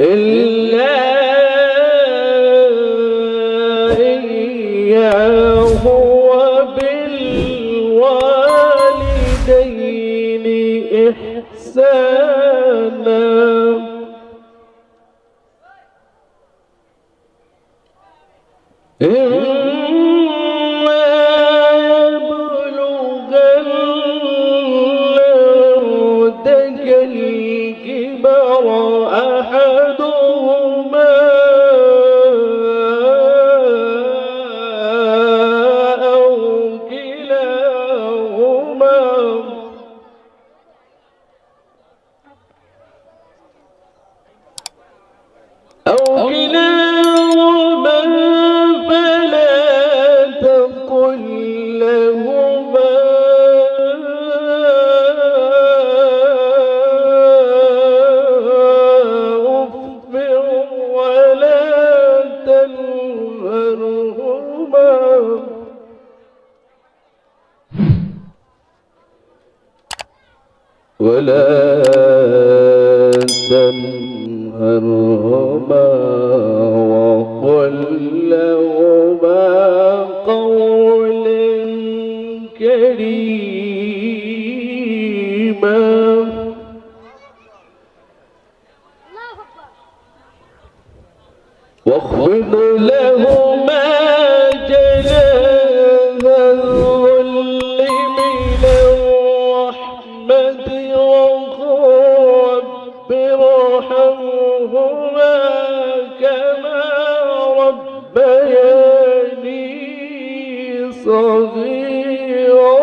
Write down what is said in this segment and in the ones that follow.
إلا إياه وبالوالدين إحسانا إما يبلغن عندك الكبر أحدهما أو كلاهما ولا تنهرهما وقل لهما قولا كريما واخفض لهما جناح الذل من الرحمة وقل رب ارحمهما كما ربياني صغيرا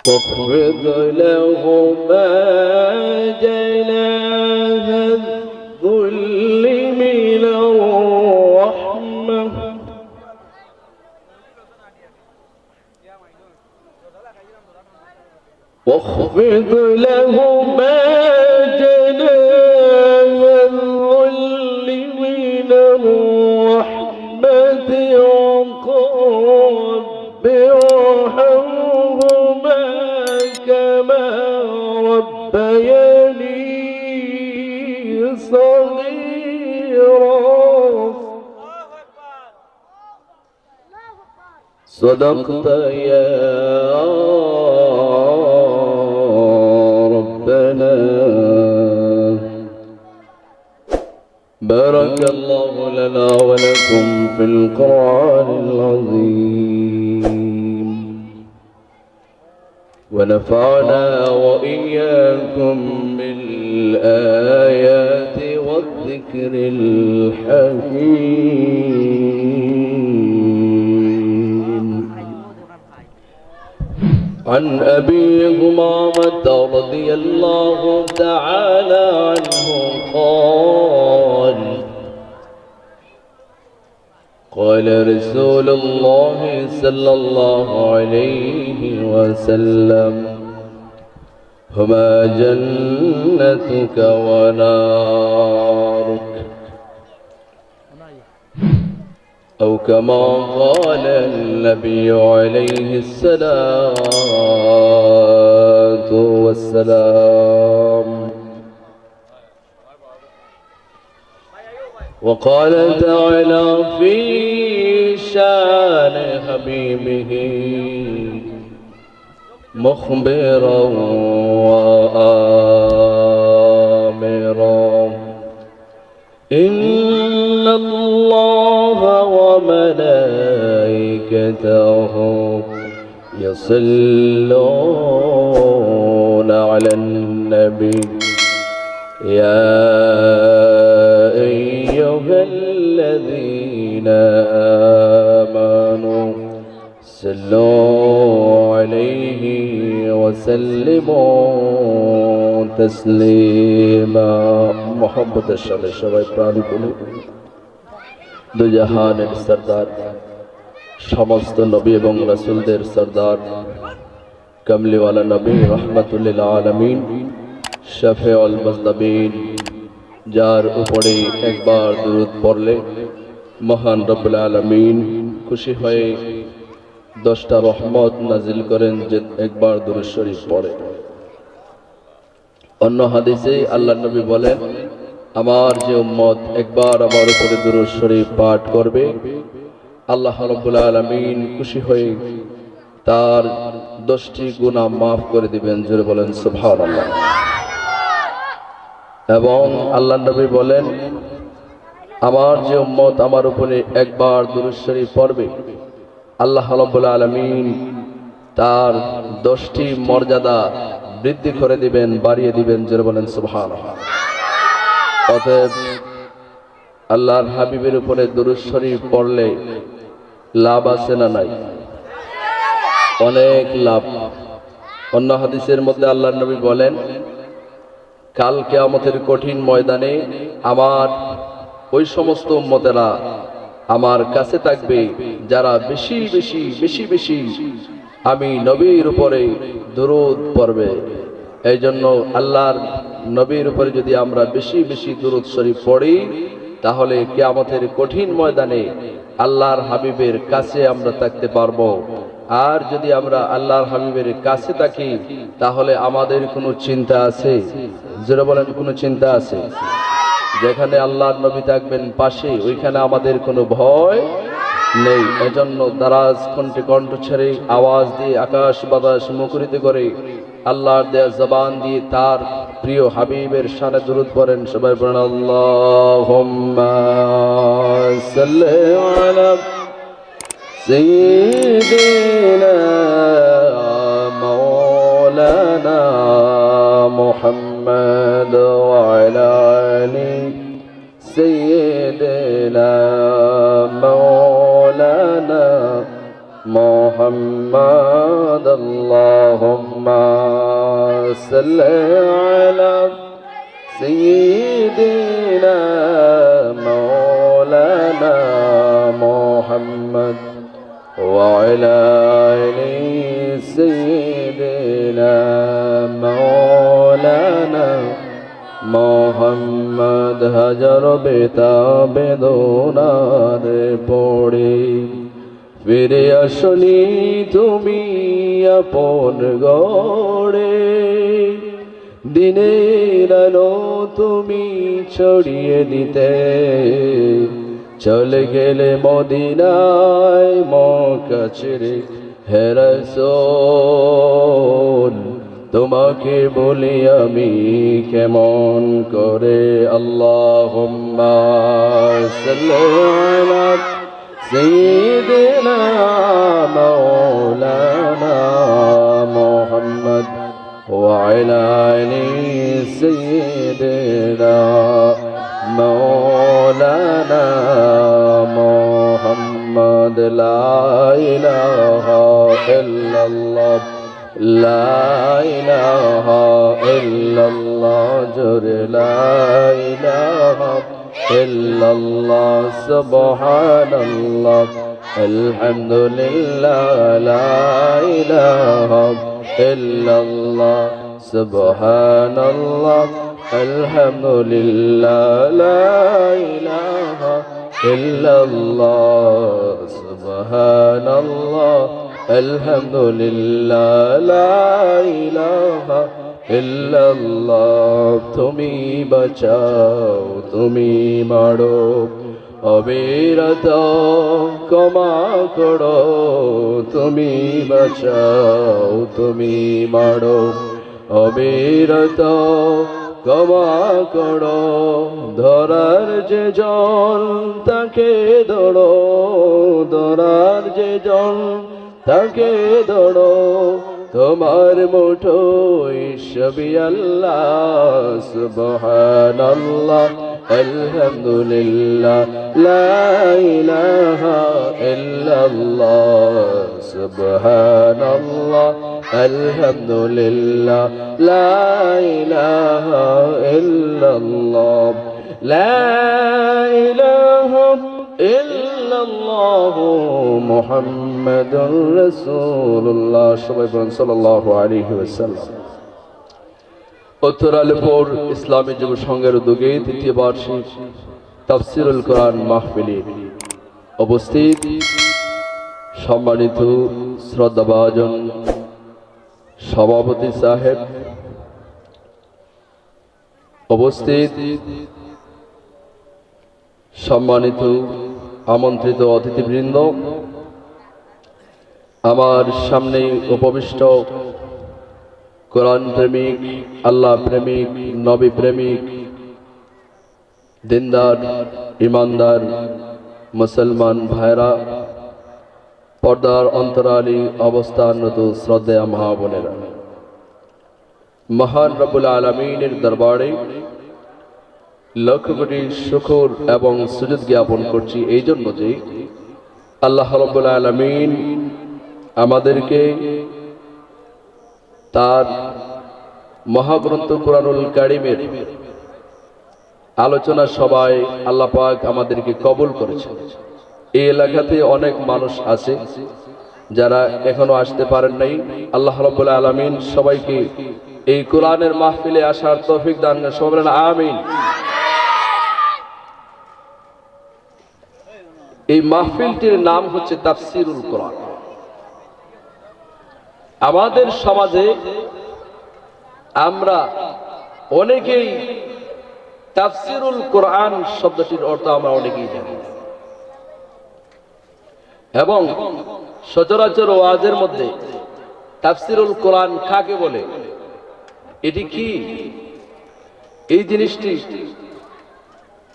واخفض لهما جناح الذل من الرحمة واخفض لهما جناح الذل من الرحمة وقل رب ارحمهما كما ربياني صغيرا صدقت يا ربنا بارك الله لنا ولكم في القرآن العظيم ونفعنا وإياكم بالآيات والذكر الحكيم عن أبي همامة رضي الله تعالى عنه قال رسول الله صلى الله عليه وسلم هما جنتك ونارك أو كما قال النبي عليه الصلاة والسلام وقال تعالى في شان حبيبه مخبرا وآمرا إن الله وملائكته يصلون على النبي يا أيها الذين آمنوا صلوا عليه وسلموا تسليما محبت الشر সবাই প্রাণ খুলে দু জাহানের সরদার সমস্ত নবী এবং রাসূলদের সরদার কমলিওয়ালা নবী রহমাতুল লিল আলামিন শাফিউল মুজতাবিন যার উপরে একবার দরুদ পড়লে মহান রব্বুল আলামিন খুশি হয়ে 10টা রহমত নাজিল করেন যে একবার দুরূদ শরীফ পড়ে। অন্য হাদিসে আল্লাহর নবী বলেন, আমার যে উম্মত একবার আমার উপরে দুরূদ শরীফ পাঠ করবে, আল্লাহ রাব্বুল আলামিন খুশি হয়ে তার 10টি গুনাহ মাফ করে দিবেন। জোরে বলেন সুবহানাল্লাহ। এবং আল্লাহর নবী বলেন, আমার যে উম্মত আমার উপরে একবার দুরূদ শরীফ পড়বে, আল্লাহ রাব্বুল আলামিন তার 10টি মর্যাদা বৃদ্ধি করে দিবেন, বাড়িয়ে দিবেন। জোরে বলেন সুবহানাল্লাহ। অতএব আল্লাহর হাবিবের উপরে দুরূদ শরীফ পড়লে লাভ আছে না নাই? অনেক লাভ। অন্য হাদিসের মধ্যে আল্লাহর নবী বলেন, কাল কিয়ামতের কঠিন ময়দানে আমার ওই সমস্ত উম্মতেরা আমার কাছে থাকবে যারা বেশি বেশি বেশি বেশি আমি নবীর উপরে দুরূদ পড়বে। এই জন্য আল্লাহর নবীর উপরে যদি আমরা বেশি বেশি দুরূদ শরীফ পড়ি, তাহলে কিয়ামতের কঠিন ময়দানে আল্লাহর হাবিবের কাছে আমরা থাকতে পারবো। আর যদি আমরা আল্লাহর হাবিবের কাছে থাকি, তাহলে আমাদের কোনো চিন্তা আছে? যারা বলেন কোনো চিন্তা আছে? যেখানে আল্লাহর নবী থাকবেন পাশে, ওইখানে আমাদের কোনো ভয় নেই। এজন্য দারাজ কণ্ঠে কণ্ঠ ছেড়ে আওয়াজ দিয়ে আকাশ বাতাস মুখরিত করে আল্লাহর দেয়া জবান দিয়ে তার প্রিয় হাবিবের শানে দুরূদ পড়েন। সবাই পড়েন, আল্লাহুম্মা সাল্লি আলা সাইয়্যিদিনা মাওলানা মুহাম্মদ ওয়া আলা আলি সাইয়্যিদিনা মাওলানা মুহাম্মদ। আল্লাহুম্মা সাল্লি আলা সাইয়্যিদিনা মাওলানা মুহাম্মদ ওয়া আলা আলি সাইয়্যিদিনা মাওলানা মুহাম্মদ। হাজার বেতা বেদনার পড়ে ফিরে আসনি তুমি আপন গড়ে, দিনের আলো তুমি ছড়িয়ে দিতে চলে গেলে মদিনায় মক্কা ছেড়ে। হে রাসূল তোমাকে বলি আমি কেমন করে। আল্লাহুম্মা সাল্লি আলা সাইয়্যিদিনা মাওলানা মুহাম্মদ ওয়া আলা আলি সাইয়্যিদিনা মাওলানা মুহাম্মদ। লা ইলাহা ইল্লাল্লাহ, লা ইলাহা ইল্লাল্লাহ, জোরে লা ইলাহা ইল্লাল্লাহ, সুবহানাল্লাহ, আলহামদুলিল্লাহ, লা ইলাহা ইল্লাল্লাহ, সুবহানাল্লাহ, আলহামদুলিল্লাহ, লা ইলাহা ইল্লাল্লাহ, সুবহানাল্লাহ, আলহামদুলিল্লাহ, লা ইলাহা ইল্লাল্লাহ। তুমি বাঁচাও, তুমি মারো, অবিরত ক্ষমা করো। তুমি বাঁচাও, তুমি মারো, অবিরত ক্ষমা করো। ধরার যে জন তাকে ধরো, ধরার যে জন তাকে ধরো। তোমার মুঠোয় সবই আল্লাহ, সুবহানাল্লাহ, আলহামদুলিল্লাহ, লা ইলাহা ইল্লাল্লাহ, সুবহানাল্লাহ, আলহামদুলিল্লাহ, লা ইলাহা ইল্লাল্লাহ, লা ইলাহা ইল্লাল্লাহু মুহাম্মাদুর রাসূলুল্লাহ। সবাই বলেন সাল্লাল্লাহু আলাইহি ওয়াসাল্লাম। উত্তর আলীপুর ইসলামী যুব সংঘের উদ্যোগে তৃতীয় বার্ষিক তাফসীরুল কোরআন মাহফিলে উপস্থিত সম্মানিত শ্রদ্ধাভাজন সভাপতি সাহেব, উপস্থিত সম্মানিত আমন্ত্রিত অতিথিবৃন্দ, আমার সামনে উপবিষ্ট কোরআন প্রেমিক, আল্লাহ প্রেমিক, নবী প্রেমিক, দিনদার, ইমানদার মুসলমান ভাইরা, পর্দার অন্তরালী অবস্থানরত শ্রদ্ধেয় মা বোনেরা, মহান রব্বুল আলামিনের দরবারে লক্ষ কোটি শুকর এবং সুজুদ জ্ঞাপন করছি এই জন্য যে আল্লাহ রব্বুল আলামিন আমাদেরকে তার মহাগ্রন্থ কুরআনুল কারীমের আলোচনা সভায় আল্লাহ পাক আমাদেরকে কবুল করেছেন। এই এলাকাতে অনেক মানুষ আছে যারা এখনো আসতে পারেন নাই। আল্লাহ রাব্বুল আলামিন সবাইকে এই কোরআনের মাহফিলে আসার তৌফিক দান করেন। সবাই বলেন আমিন। এই মাহফিলটির নাম হচ্ছে তাফসীরুল কোরআন। আমাদের সমাজে আমরা অনেকেই তাফসীরুল কোরআন শব্দটির অর্থ আমরা অনেকেই জানি এবং সচরাচর ওয়াজের মধ্যে তাফসীরুল কোরআন কাকে বলে, এটি কি, এই জিনিসটি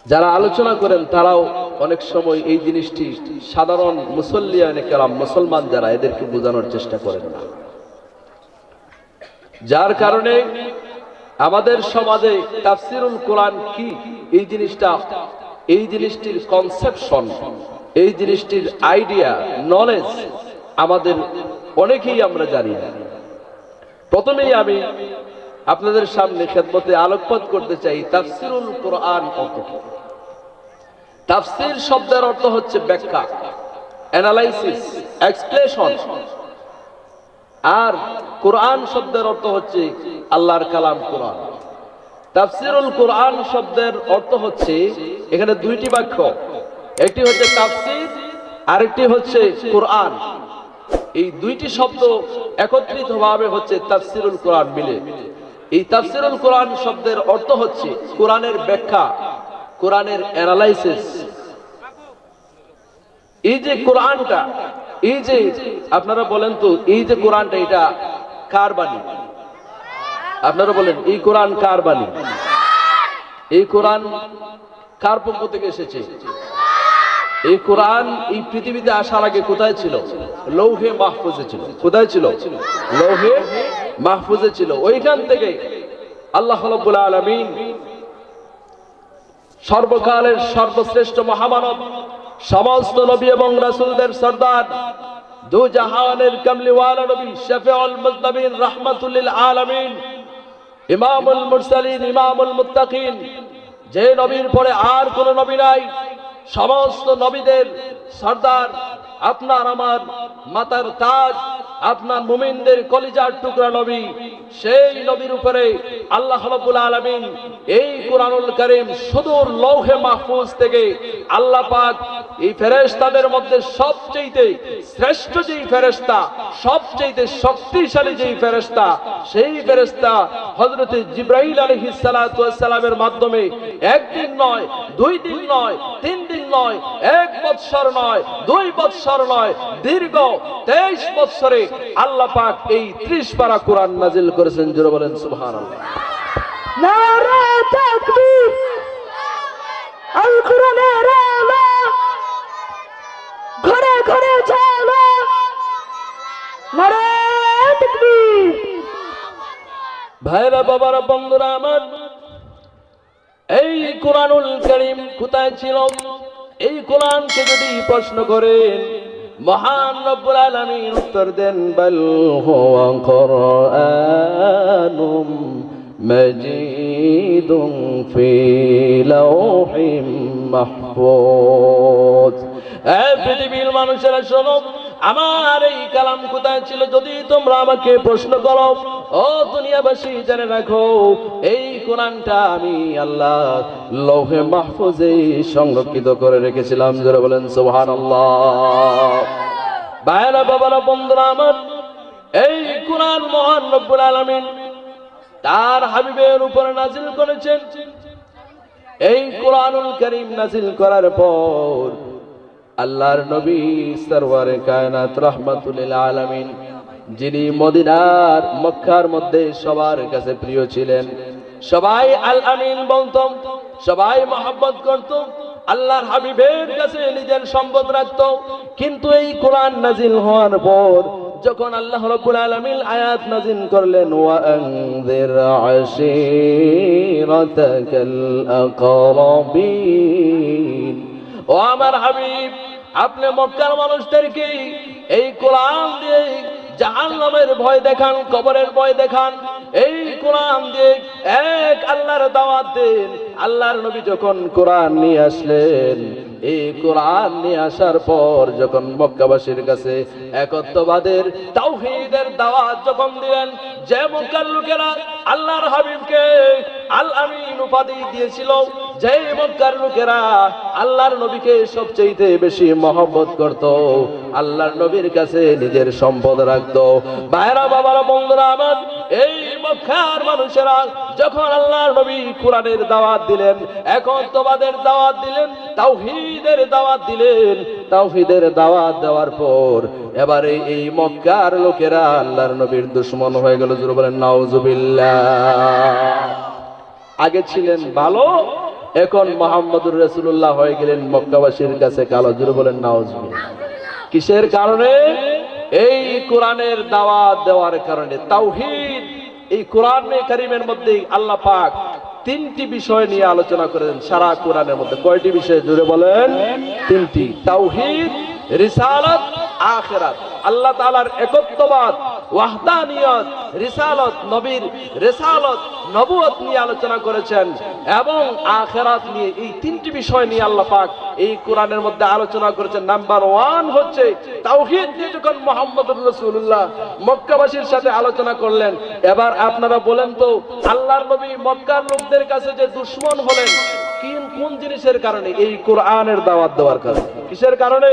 যারা আলোচনা করেন তারাও অনেক সময় এই জিনিসটি সাধারণ মুসল্লিয়ানে কেরাম, মুসলমান যারা, এদেরকে বোঝানোর চেষ্টা করেন না, যার কারণে আমাদের সমাজে তাফসীরুল কোরআন কি এই জিনিসটির কনসেপশন, এই জিনিসটির আইডিয়া, নলেজ আমাদের অনেকেই আমরা জানি না। প্রথমেই আমি আপনাদের সামনে খেদমতে আলোকপাত করতে চাই তাফসীরুল কোরআন অর্থ কি। তাফসীর শব্দের অর্থ হচ্ছে ব্যাখ্যা, অ্যানালাইসিস, এক্সপ্লেনেশন, আর কোরআন শব্দের অর্থ হচ্ছে আল্লাহর কালাম কোরআন। তাফসীরুল কোরআন শব্দের অর্থ হচ্ছে এখানে দুইটি বাক্য, একটি হচ্ছে তাফসীর, আরেকটি হচ্ছে কোরআন। এই দুইটি শব্দ একত্রিতভাবে হচ্ছে তাফসীরুল কোরআন মিলে। এই তাফসীরুল কোরআন শব্দের অর্থ হচ্ছে কোরআনের ব্যাখ্যা, কোরআনের অ্যানালাইসিস। এই যে কোরআনটা, এই যে আপনারা বলেন তো, এই যে কোরআনটা এটা কার বাণী? আপনারা বলেন এই কোরআন কার বাণী? এই কোরআন কার পক্ষ থেকে এসেছে? এই কোরআন এই পৃথিবীতে আসার আগে কোথায় ছিল? লৌহে মাহফুজে ছিল। কোথায় ছিল? লৌহে মাহফুজে ছিল। ওইখান থেকে আল্লাহ রাব্বুল আলামিন সর্বকালের সর্বশ্রেষ্ঠ মহামানব, সমস্ত নবী এবং রাসূলদের সরদার, দু জাহানের কামলিওয়ালা নবী, শাফিউল মুজনবিন, রাহমাতুল লিল আলামিন, ইমামুল মুরসালিন, ইমামুল মুত্তাকিন, যে নবীর পরে আর কোন নবী নাই, সমস্ত নবীদের সরদার, আপনার আমার মাতার তাজ, আপনার মুমিনদের কলিজার টুকরা নবী, সেই নবীর উপরে আল্লাহ রাব্বুল আলামিন এই কোরআনুল কারীম সুদূর লৌহে মাহফুজ থেকে আল্লাহ পাক এই ফেরেশতাদের মধ্যে সবচেয়ে শ্রেষ্ঠ যেই ফেরেশতা, সবচেয়ে শক্তিশালী যেই ফেরেশতা, সেই ফেরেশতা হযরত জিবরাইল আলাইহিস সালাতু ওয়াস সালামের মাধ্যমে একদিন নয়, দুই দিন নয়, তিন দিন নয়, এক বৎসর নয়, দুই বৎসর নয়, দীর্ঘ 23 বৎসরে আল্লাহ পাক এই 30 পারা কোরআন নাজিল করেছেন। জোরে বলেন সুবহানাল্লাহ। নারে তাকবীর, আল কোরআনের আলো ঘরে ঘরে চলো, নারে তাকবীর। ভাইরা, বাবারা, বন্ধুরা আমার, এই কোরআনুল কারীম কোথায় ছিল? এই কোরআনকে যদি প্রশ্ন করেন, মহান রব্বুল আলামিন উত্তর দেন, বাল হুয়া কুরআনুম মাজিদুন ফি লাওহিম মাহফুজ। এই পৃথিবীর মানুষেরা শোনো, আমার এই কালাম কোথায় ছিল যদি তোমরা আমাকে প্রশ্ন করো, ও দুনিয়াবাসী জেনে রাখো, এই কোরআনটা আমি আল্লাহ লৌহে মাহফুজে সংরক্ষিত করে রেখেছিলাম। যারা বলেন সুবহানাল্লাহ। ভাইরা বাবারা বন্ধুরা আমার, এই কুরআন মহান রব্বুল আলামিন তার হাবিবের উপরে নাজিল করেছেন। এই কুরআনুল কারীম নাজিল করার পর আল্লাহর নবী সরওয়ারে কায়নাত রাহমাতুল লিল আলামিন, যিনি মদিনার মক্কার মধ্যে সবার কাছে প্রিয় ছিলেন, সবাই আল আমিন বলতো, সবাই মহব্বত করত, আল্লাহর হাবিবের কাছে নিজের সম্পদ রাখত। কিন্তু এই কোরআন নাজিল হওয়ার পর যখন আল্লাহ রাব্বুল আলামিন আয়াত নাজিল করলেন, ওয়া আনযির আশীরাতাকাল আকরাবিন, ও আমার হাবিব, আপনি মক্কার মানুষদেরকে এই কোরআন দিয়ে জাহান্নামের ভয় দেখান, কবরের ভয় দেখান। এই কোরআন দিয়ে এক আল্লাহর দাওয়াত দেন। আল্লাহর নবী যখন কোরআন নিয়ে আসলেন, এই কোরআন নিয়ে আসার পর যখন মক্কাবাসীর কাছে একত্ববাদের তাওহীদের দাওয়াত যখন দিলেন, যে মক্কার লোকেরা আল্লাহর হাবিবকে আল আমিন উপাধি দিয়েছিল, যে মক্কার লোকেরা আল্লাহর নবীকে সবচেয়ে বেশি মহব্বত করত, আল্লাহর নবীর কাছে নিজের সম্পদ রাখত, ভাইরা বাবারা বন্ধুরা আমার, এই মক্কার মানুষেরা যখন আল্লাহর নবী কোরআনের দাওয়াত দিলেন, একত্ববাদের দাওয়াত দিলেন, তাওহীদের দাওয়াত দিলেন, তাওহীদের দাওয়াত দেওয়ার পর এবারে এই মক্কার লোকেরা আল্লাহর নবীর দুশমন হয়ে গেল। জোরে বলেন নাউজুবিল্লাহ। আগে ছিলেন ভালো, এখন মুহাম্মদুর রাসূলুল্লাহ হয়ে গেলেন মক্কাবাসীর কাছে কালো। জোরে বলেন নাউজুবিল্লাহ। কিসের কারণে? এই কোরআনের দাওয়াত দেওয়ার কারণে। তাওহীদ, এই কোরআনে কারীমের মধ্যে আল্লাহ পাক তিনটি বিষয় নিয়ে আলোচনা করেন সারা কোরআনের মধ্যে। কয়টি বিষয়? জোরে বলেন। তিনটি। তাওহীদ, রিসালাত, আখিরাত। আল্লাহ তাআলার একত্ববাদ, ওয়াহদানিয়ত, রিসালাত, নবীর রিসালাত, নবুয়ত নিয়ে আলোচনা করেছেন এবং আখিরাত নিয়ে, এই তিনটি বিষয় নিয়ে আল্লাহ পাক এই কোরআনের মধ্যে আলোচনা করেছেন। নাম্বার 1 হচ্ছে তাওহীদ নিয়ে যখন মুহাম্মদুর রাসূলুল্লাহ মক্কাবাসীর সাথে আলোচনা করলেন। এবার আপনারা বলেন তো, আল্লাহর নবী মক্কার লোকদের কাছে যে দুশমন হলেন, কোন জিনিসের কারণে? এই কোরআনের দাওয়াত দেওয়ার কারণে। কিসের কারণে?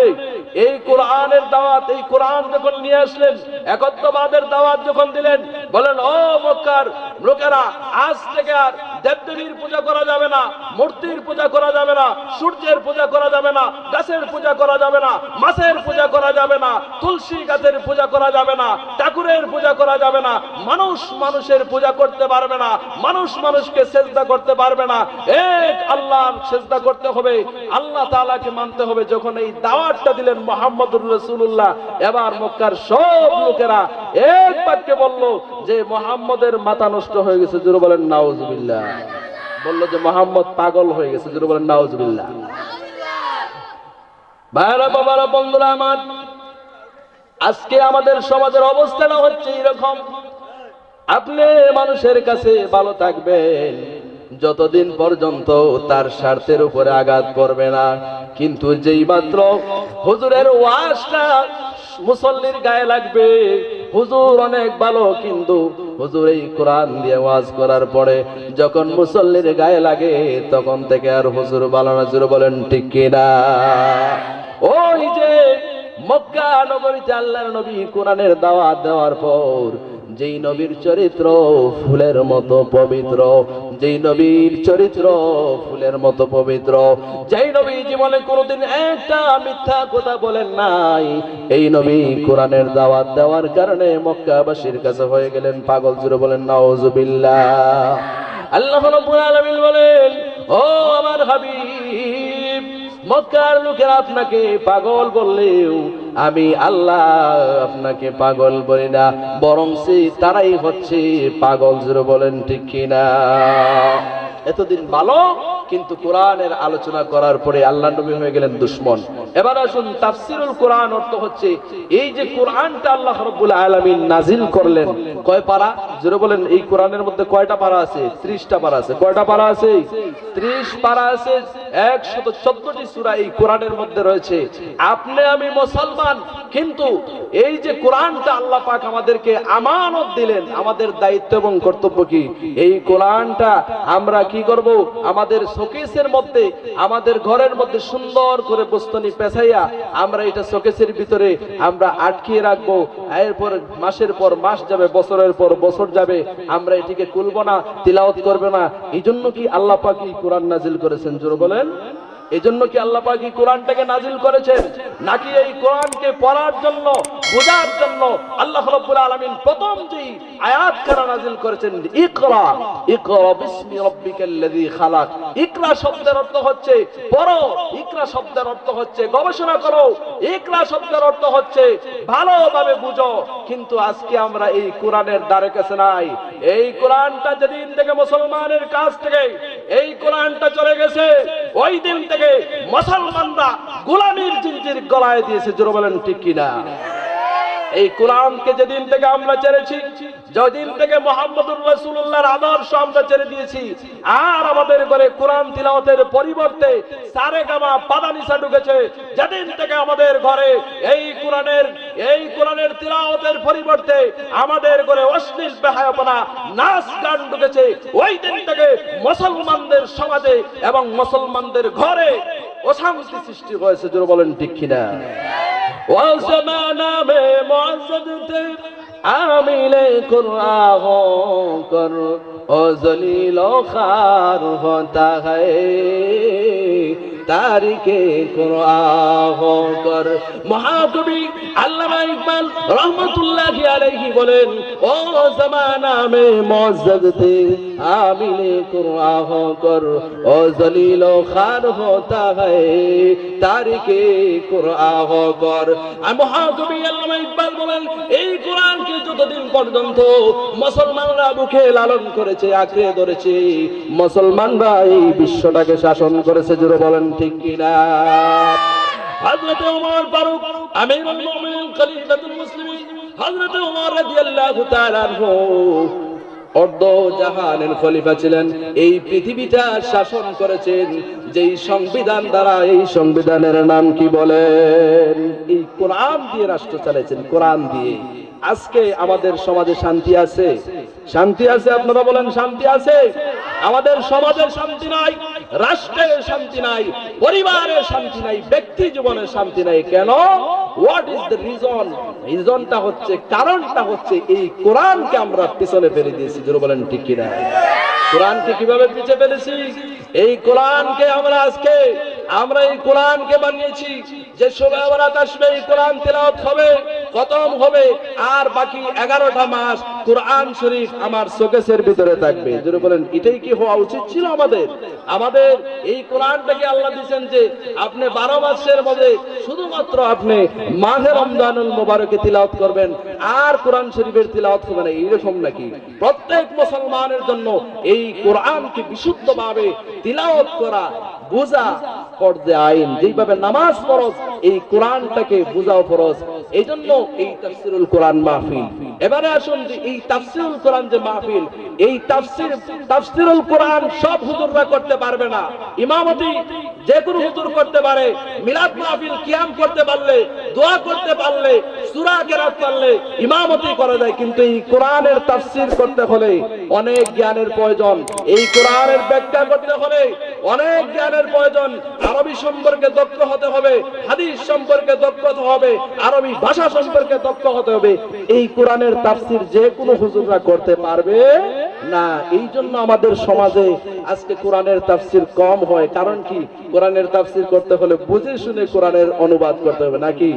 এই কোরআনের দাওয়াত। এই কোরআন যখন নিয়ে আসলেন, একত্ববাদের দাওয়াত যখন দিলেন, বলেন ও মক্কার লোকেরা, আজ থেকে আর দেবদেবীর পূজা করা যাবে না, মূর্তির পূজা করা যাবে না, সূর্যের পূজা করা যাবে না, গাছের পূজা করা যাবে না, মাছের পূজা করা যাবে না, তুলসী গাছের পূজা করা যাবে না, ঠাকুরের পূজা করা যাবে না, মানুষ মানুষের পূজা করতে পারবে না, মানুষ মানুষকে সেজদা করতে পারবে না, এক আল্লাহর সেজদা করতে হবে, আল্লাহ তাআলাকে মানতে হবে। যখন এই দাওয়াতটা দিলেন মুহাম্মদুর রাসূলুল্লাহ, এবার মক্কার সব লোকেরা এক বাক্যে বলল যে মুহাম্মদের মাথা নষ্ট হয়ে গেছে। জোরে বলেন নাউজুবিল্লাহ। বলল যে মুহাম্মদ পাগল হয়ে গেছে। জোরে বলেন নাউজুবিল্লাহ। ভাইরা বাবারা বন্ধুরা আমার, আজকে আমাদের সমাজের অবস্থাটা হচ্ছে এরকম। আপনি মানুষের কাছে ভালো থাকবেন যতদিন পর্যন্ত তার স্বার্থের উপরে আঘাত করবে না, কিন্তু যেই মাত্র হুজুরের ওয়াজটা মুসল্লির গায়ে লাগবে, হুজুর অনেক ভালো, কিন্তু হুজুর এই কোরআন দিয়ে ওয়াজ করার পরে যখন মুসল্লির গায়ে লাগে, তখন থেকে আর হুজুর ভালো না। জোরে বলেন ঠিক কিনা? ওই যে মক্কা নগরীতে আল্লাহর নবী কোরআনের দাওয়াত দেওয়ার পর যেই নবীর চরিত্র ফুলের মতো পবিত্র, যেই নবীর চরিত্র ফুলের মতো পবিত্র, যেই নবী জীবনে কোনোদিন একটা মিথ্যা কথা বলেন নাই, এই নবী কোরআনের দাওয়াত দেওয়ার কারণে মক্কাবাসীর কাছে হয়ে গেলেন পাগল। জোরে বলেন নাউজুবিল্লাহ। আল্লাহ রাব্বুল আলামিন বলেন, ও আমার হাবিব, মক্কার লোকেরা আপনাকে পাগল বললেও আমি আল্লাহ আপনাকে পাগল বলি না, বরং তারাই হচ্ছে পাগল। জোরে বলেন ঠিক কিনা? এতদিন ভালো, কিন্তু কোরআনের আলোচনা করার পরে আল্লাহ নবী হয়ে গেলেন দুশমন। এবার আসুন, তাফসীরুল কোরআন অর্থ হচ্ছে এই যে কোরআনটা আল্লাহ রাব্বুল আলামিন নাজিল করলেন, কয় পারা? জোরে বলেন, এই কোরআনের মধ্যে কয়টা পারা আছে? 30টা পারা আছে। কয়টা পারা আছে? 30 পারা আছে। 114টি সূরা এই কোরআনের মধ্যে রয়েছে। আপনি আমি মুসলমান, কিন্তু এই যে কোরআনটা আল্লাহ পাক আমাদেরকে আমানত দিলেন, আমাদের দায়িত্ব এবং কর্তব্য কি? এই কোরআনটা আমরা কি করব? আমাদের শোকেসের মধ্যে, আমাদের ঘরের মধ্যে সুন্দর করে বস্তনি পেছাইয়া আমরা এটা শোকেসের ভিতরে আমরা আটকিয়ে রাখবো। এরপর মাসের পর মাস যাবে, বছরের পর বছর যাবে, আমরা এটিকে খুলবো না, তিলাওয়াত করবে না। এই জন্য কি আল্লাহ পাক এই কোরআন নাজিল করেছেন? জোরে বলেন, এজন্য কি আল্লাহ পাক এই কোরআনটাকে নাজিল করেছেন? নাকি এই কোরআনকে পড়ার জন্য, বোঝার জন্য আল্লাহ রাব্বুল আলামিন প্রথম যে আয়াত কারা নাজিল করেছেন, ইকরা, ইকরা বিসমি রাব্বিকাল্লাযী খালাক। ইকরা শব্দের অর্থ হচ্ছে পড়ো, ইকরা শব্দের অর্থ হচ্ছে গবেষণা করো, ইকরা শব্দের অর্থ হচ্ছে ভালোভাবে বুঝো। কিন্তু আজকে আমরা এই কোরআনের দ্বারে কাছে নাই। এই কোরআনটা যেদিন থেকে মুসলমানের কাছ থেকে এই কোরআনটা চলে গেছে, ওই দিন থেকে মুসলমানরা গোলামীর জিঞ্জির গলায় দিয়েছে। জোরে বলেন ঠিক কিনা? এই কোরআনকে যেদিন থেকে আমরা ছেড়েছি, যেদিন থেকে মুহাম্মদুর রাসূলুল্লাহর আদর্শ আমরা ছেড়ে দিয়েছি, আর আমাদের ঘরে কোরআন তিলাওয়াতের পরিবর্তে সারেগামা পাদানিসা ঢুকেছে, যেদিন থেকে আমাদের ঘরে এই কোরআনের তিলাওয়াতের পরিবর্তে আমাদের ঘরে অশ্লীল বেহায়াপনা, নাচ গান ঢুকেছে, ওই দিন থেকে মুসলমানদের সমাজে এবং মুসলমানদের ঘরে অশান্তি সৃষ্টি হয়েছে। জোরে বলেন ঠিক কিনা? ও জামানা মে মুআজ্জদ थे आमिले कुरान कर ओ जलीलो खार होता है तारिके कुरान कर। महाकवि আল্লামা ইকবাল রহমাতুল্লাহি আলাইহি বলেন, ও জামানা মে মুআজ্জদ थे आमिले कुरान कर ओ जलीलो खार होता है तारिके कुरान कर। মহাকবি আল্লামা ইকবাল বলেন, এই কোরআনকে যতদিন পর্যন্ত মুসলমানরা বুকে লালন করেছে, আঁকড়ে ধরেছে, মুসলমানরা এই বিশ্বটাকে শাসন করেছে। জোরে বলেন ঠিক কিনা? হযরত ওমর ফারুক আমিরুল মুমিনিন খলিফাতুল মুসলিমিন হযরত ওমর রাদিয়াল্লাহু তাআলা আনহু অর্ধ জাহানের খলিফা ছিলেন। এই পৃথিবীটা শাসন করেছেন যেই সংবিধান দ্বারা। এই সংবিধানের নাম কি বলেন? এই কোরআন দিয়ে রাষ্ট্র চালাইছেন, কোরআন দিয়ে। আজকে আমাদের সমাজে শান্তি আছে? শান্তি আছে? আপনারা বলেন শান্তি আছে? আমাদের সমাজে শান্তি নাই, রাষ্ট্রে শান্তি নাই, পরিবারে শান্তি নাই, ব্যক্তি জীবনে শান্তি নাই। কেন? What is the reason? রিজনটা হচ্ছে, কারণটা হচ্ছে এই কোরআনকে আমরা পিছনে ফেলে দিয়েছি। জোরে বলেন ঠিক কিনা? কোরআনকে কিভাবে পিছে ফেলেছি? এই কোরআনকে আমরা এই কোরআনকে বানিয়েছি যে শবে বরাত আসবে, এই কোরআন তেলাওয়াত হবে, খতম হবে, আর বাকি 11টা মাস কোরআন শরীফ আমার শোকেসের ভিতরে থাকবে। জোরে বলেন, এটাই কি হওয়া উচিত ছিল আমাদের? এই কোরআনটাকে আল্লাহ দিয়েছেন যে আপনি 12 মাসের মধ্যে শুধুমাত্র আপনি মাহে রমজানুল মুবারকে তিলাওয়াত করবেন, আর কোরআন শরীফের তিলাওয়াত হবে না। এইরকম নাকি? প্রত্যেক মুসলমানের জন্য এই কোরআনকে বিশুদ্ধভাবে তিলাওয়াত করা, বুঝা ফরজে আইন। যেইভাবে নামাজ ফরজ, এই কোরআনটাকে বুঝাও ফরজ। এই জন্য এই তাফসিরুল কোরআন মাহফিল। এবারে আসুন যে এই তাফসিরুল কোরআন যে মাহফিল, এই তাফসিরুল কোরআন সব হুজুররা করতে পারবে না। ইমামতি যে কোনো হুজুর করতে পারে, মিলাদ মাহফিল কিয়াম করতে পারলে, দোয়া করতে পারলে, সূরা কেরাত পারলে ইমামতি করা যায়। কিন্তু এই কোরআনের তাফসির করতে হলে অনেক জ্ঞানের প্রয়োজন। এই কোরআনের ব্যাখ্যা করতে হলে অনেক জ্ঞানের প্রয়োজন। আরবি সম্পর্কে দক্ষ হতে হবে, হাদিস সম্পর্কে দক্ষ হতে হবে, আরবি ভাষা সম্পর্কে দক্ষ হতে হবে। এই কোরআনের তাফসির যে কোনো হুজুররা করতে পারবে না। এই জন্য আমাদের সমাজে আজকে কোরআনের তাফসির কম হয়। কারণ কি? কোরআনের তাফসির করতে হলে বুঝে শুনে কোরআনের অনুবাদ করতে হবে, নাকি?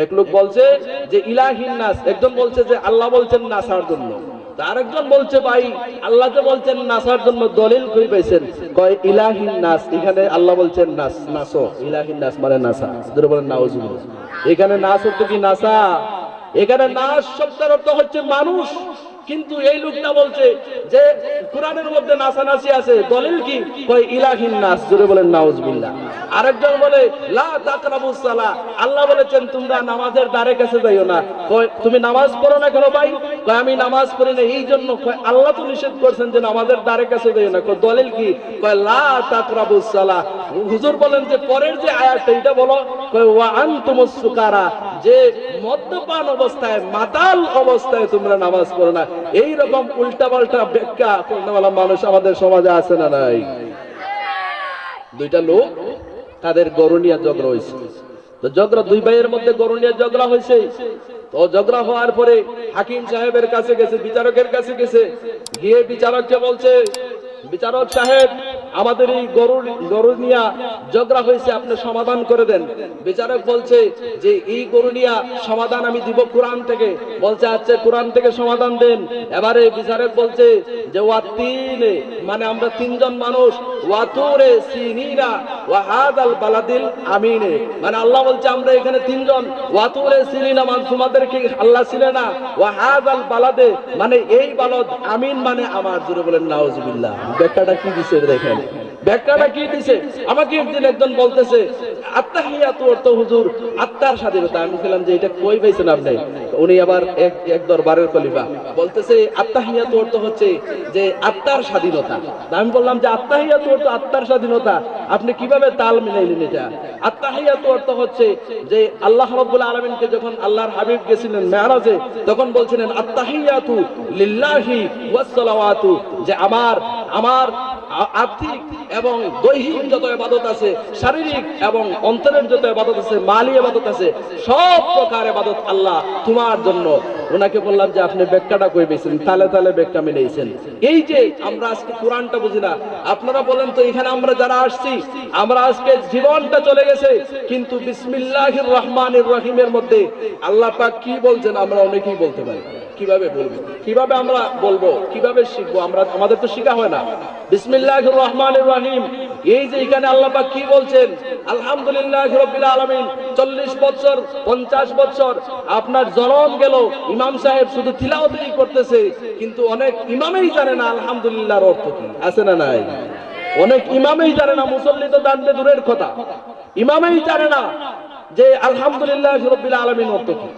এক লোক বলছে যে ইলাহিন নাস, একজন বলছে যে আল্লাহ বলছেন নাসার জন্য, আরেকজন বলছে ভাই আল্লাহ যে বলছেন নাসার জন্য দলিল কই পাইছেন? কয় ইলাহিন নাস, এখানে আল্লাহ বলছেন নাস, নাসো, ইলাহিন নাস মানে নাসা। ধরে বলেন নাউজুবিল্লাহ। এখানে নাস অর্থ কি নাসা? এখানে নাস শব্দের অর্থ হচ্ছে মানুষ। কিন্তু এই লোকটা বলছে যে কোরআনের মধ্যে নাচানাচি আছে, দলিল কি? কয় ইলাহিন নাস, জোরে বলেন নাউজুবিল্লাহ। আরেকজন বলে লা তাকরাবুস সালাহ, আল্লাহ বলেছেন তোমরা নামাজের দ্বারে কাছে যাইও না। কয় তুমি নামাজ পড়ো না কেন ভাই? কয় আমি নামাজ পড়ি না এই জন্য। কয় আল্লাহ তো নিষেধ করেছেন যে নামাজের দ্বারে কাছে যাইও না। কয় দলিল কি? কয় লা তাকরাবুস সালাহ। হুজুর বলেন যে পরের যে আয়াতটা এটা বলো। কয় ওয়া আনতুমুস সুকারা, যে মদ্যপান অবস্থায় মাতাল অবস্থায় তোমরা নামাজ পড়ো না। এই রকম উল্টাপাল্টা ব্যাখ্যা করনেওয়ালা মানুষ আমাদের সমাজে আছে না নাই? দুইটা লোক তাদের গরু নিয়ে ঝগড়া হয়েছে। তো ঝগড়া, দুই ভাইয়ের মধ্যে গরু নিয়ে ঝগড়া হয়েছে। তো ঝগড়া হওয়ার পরে হাকিম সাহেবের কাছে গেছে, বিচারকের কাছে গেছে। গিয়ে বিচারককে বলছে, বিচারক সাহেব আমাদের এই গরু নিয়া ঝগড়া হয়েছে, আপনি সমাধান করে দেন। বিচারক বলছে যে এই গরু নিয়া সমাধান আমি দিব কোরআন থেকে। বলছে আচ্ছা কোরআন থেকে সমাধান দেন। এবারে বিচারক বলছে যে ওয়াতিনে, মানে আমরা তিনজন মানুষ, ওয়াতুরে সিনিনা ওয়া হাদাল বালাদিল আমিনে, মানে আল্লাহ বলছে আমরা এখানে তিনজন, ওয়াতুরে সিনিনা মানে তোমাদেরকে আল্লাহ ছিলেন না, ওয়া হাদাল বালাদে মানে এই বালদ, আমিন মানে আমার, জোরে বলেন নাউজুবিল্লাহ। ব্যাখ্যাটা কি দিছে দেখেন, ব্যাখ্যাটা কি দিছে। আমাকে একদিন একজন বলতেছে আত্তাহিয়াতু অর্থ হুজুর আত্মার স্বাধীনতা। আমি বললাম যে এটা কই পাইছেন আপনি? উনি আবার এক দরবারের খলিফা, বলতেছে আত্তাহিয়াতু অর্থ হচ্ছে যে আত্মার স্বাধীনতা। আমি বললাম যে আত্তাহিয়াতু অর্থ আত্মার স্বাধীনতা, আপনি কিভাবে তাল মিলাইলেন এটা? আত্তাহিয়াতু অর্থ হচ্ছে যে আল্লাহ রাব্বুল আলামিনকে যখন আল্লাহর হাবিব গেছিলেন মেরাজে, তখন বলছিলেন আত্তাহিয়াতু লিল্লাহি ওয়াস সালাওয়াতু, যে আমার আর্থিক এবং দৈহিক যত ইবাদত আছে, শারীরিক এবং অন্তরের যত ইবাদত আছে, মালি ইবাদত আছে, সব প্রকার ইবাদত আল্লাহ তোমার জন্য। ওনাকে বললাম যে আপনি ব্যাখ্যাটা কই পেয়েছেন? তালে তালে ব্যাখ্যা মিলাইছেন। এই যে আমরা আজকে কোরআনটা বুঝি না, আপনারা বলেন তো এখানে আমরা যারা আসছি, আমরা আজকে জীবনটা চলে গেছে, কিন্তু বিসমিল্লাহির রহমানির রহিমের মধ্যে আল্লাহ পাক কি বলছেন আমরা অনেকেই বলতে পারি। কিভাবে বলবো? কিভাবে আমরা বলবো? কিভাবে শিখবো? আমাদের তো শিখা হয় না। বিসমিল্লাহির রহমানির রহিম, এই যে এখানে আল্লাহ পাক কি বলছেন, আলহামদুলিল্লাহি রাব্বিল আলামিন। 40 বছর 50 বছর আপনার জনম গেল, ইমাম সাহেব শুধু তিলাওয়াতই করতেছে, কিন্তু অনেক ইমামই জানে না আলহামদুলিল্লাহর অর্থ কি। আছে না নাই? অনেক ইমামই জানে না, মুসল্লি তো জানবে দূরের কথা, ইমামই জানে না যে আলহামদুলিল্লাহি রাব্বিল আলামিন অর্থ কি,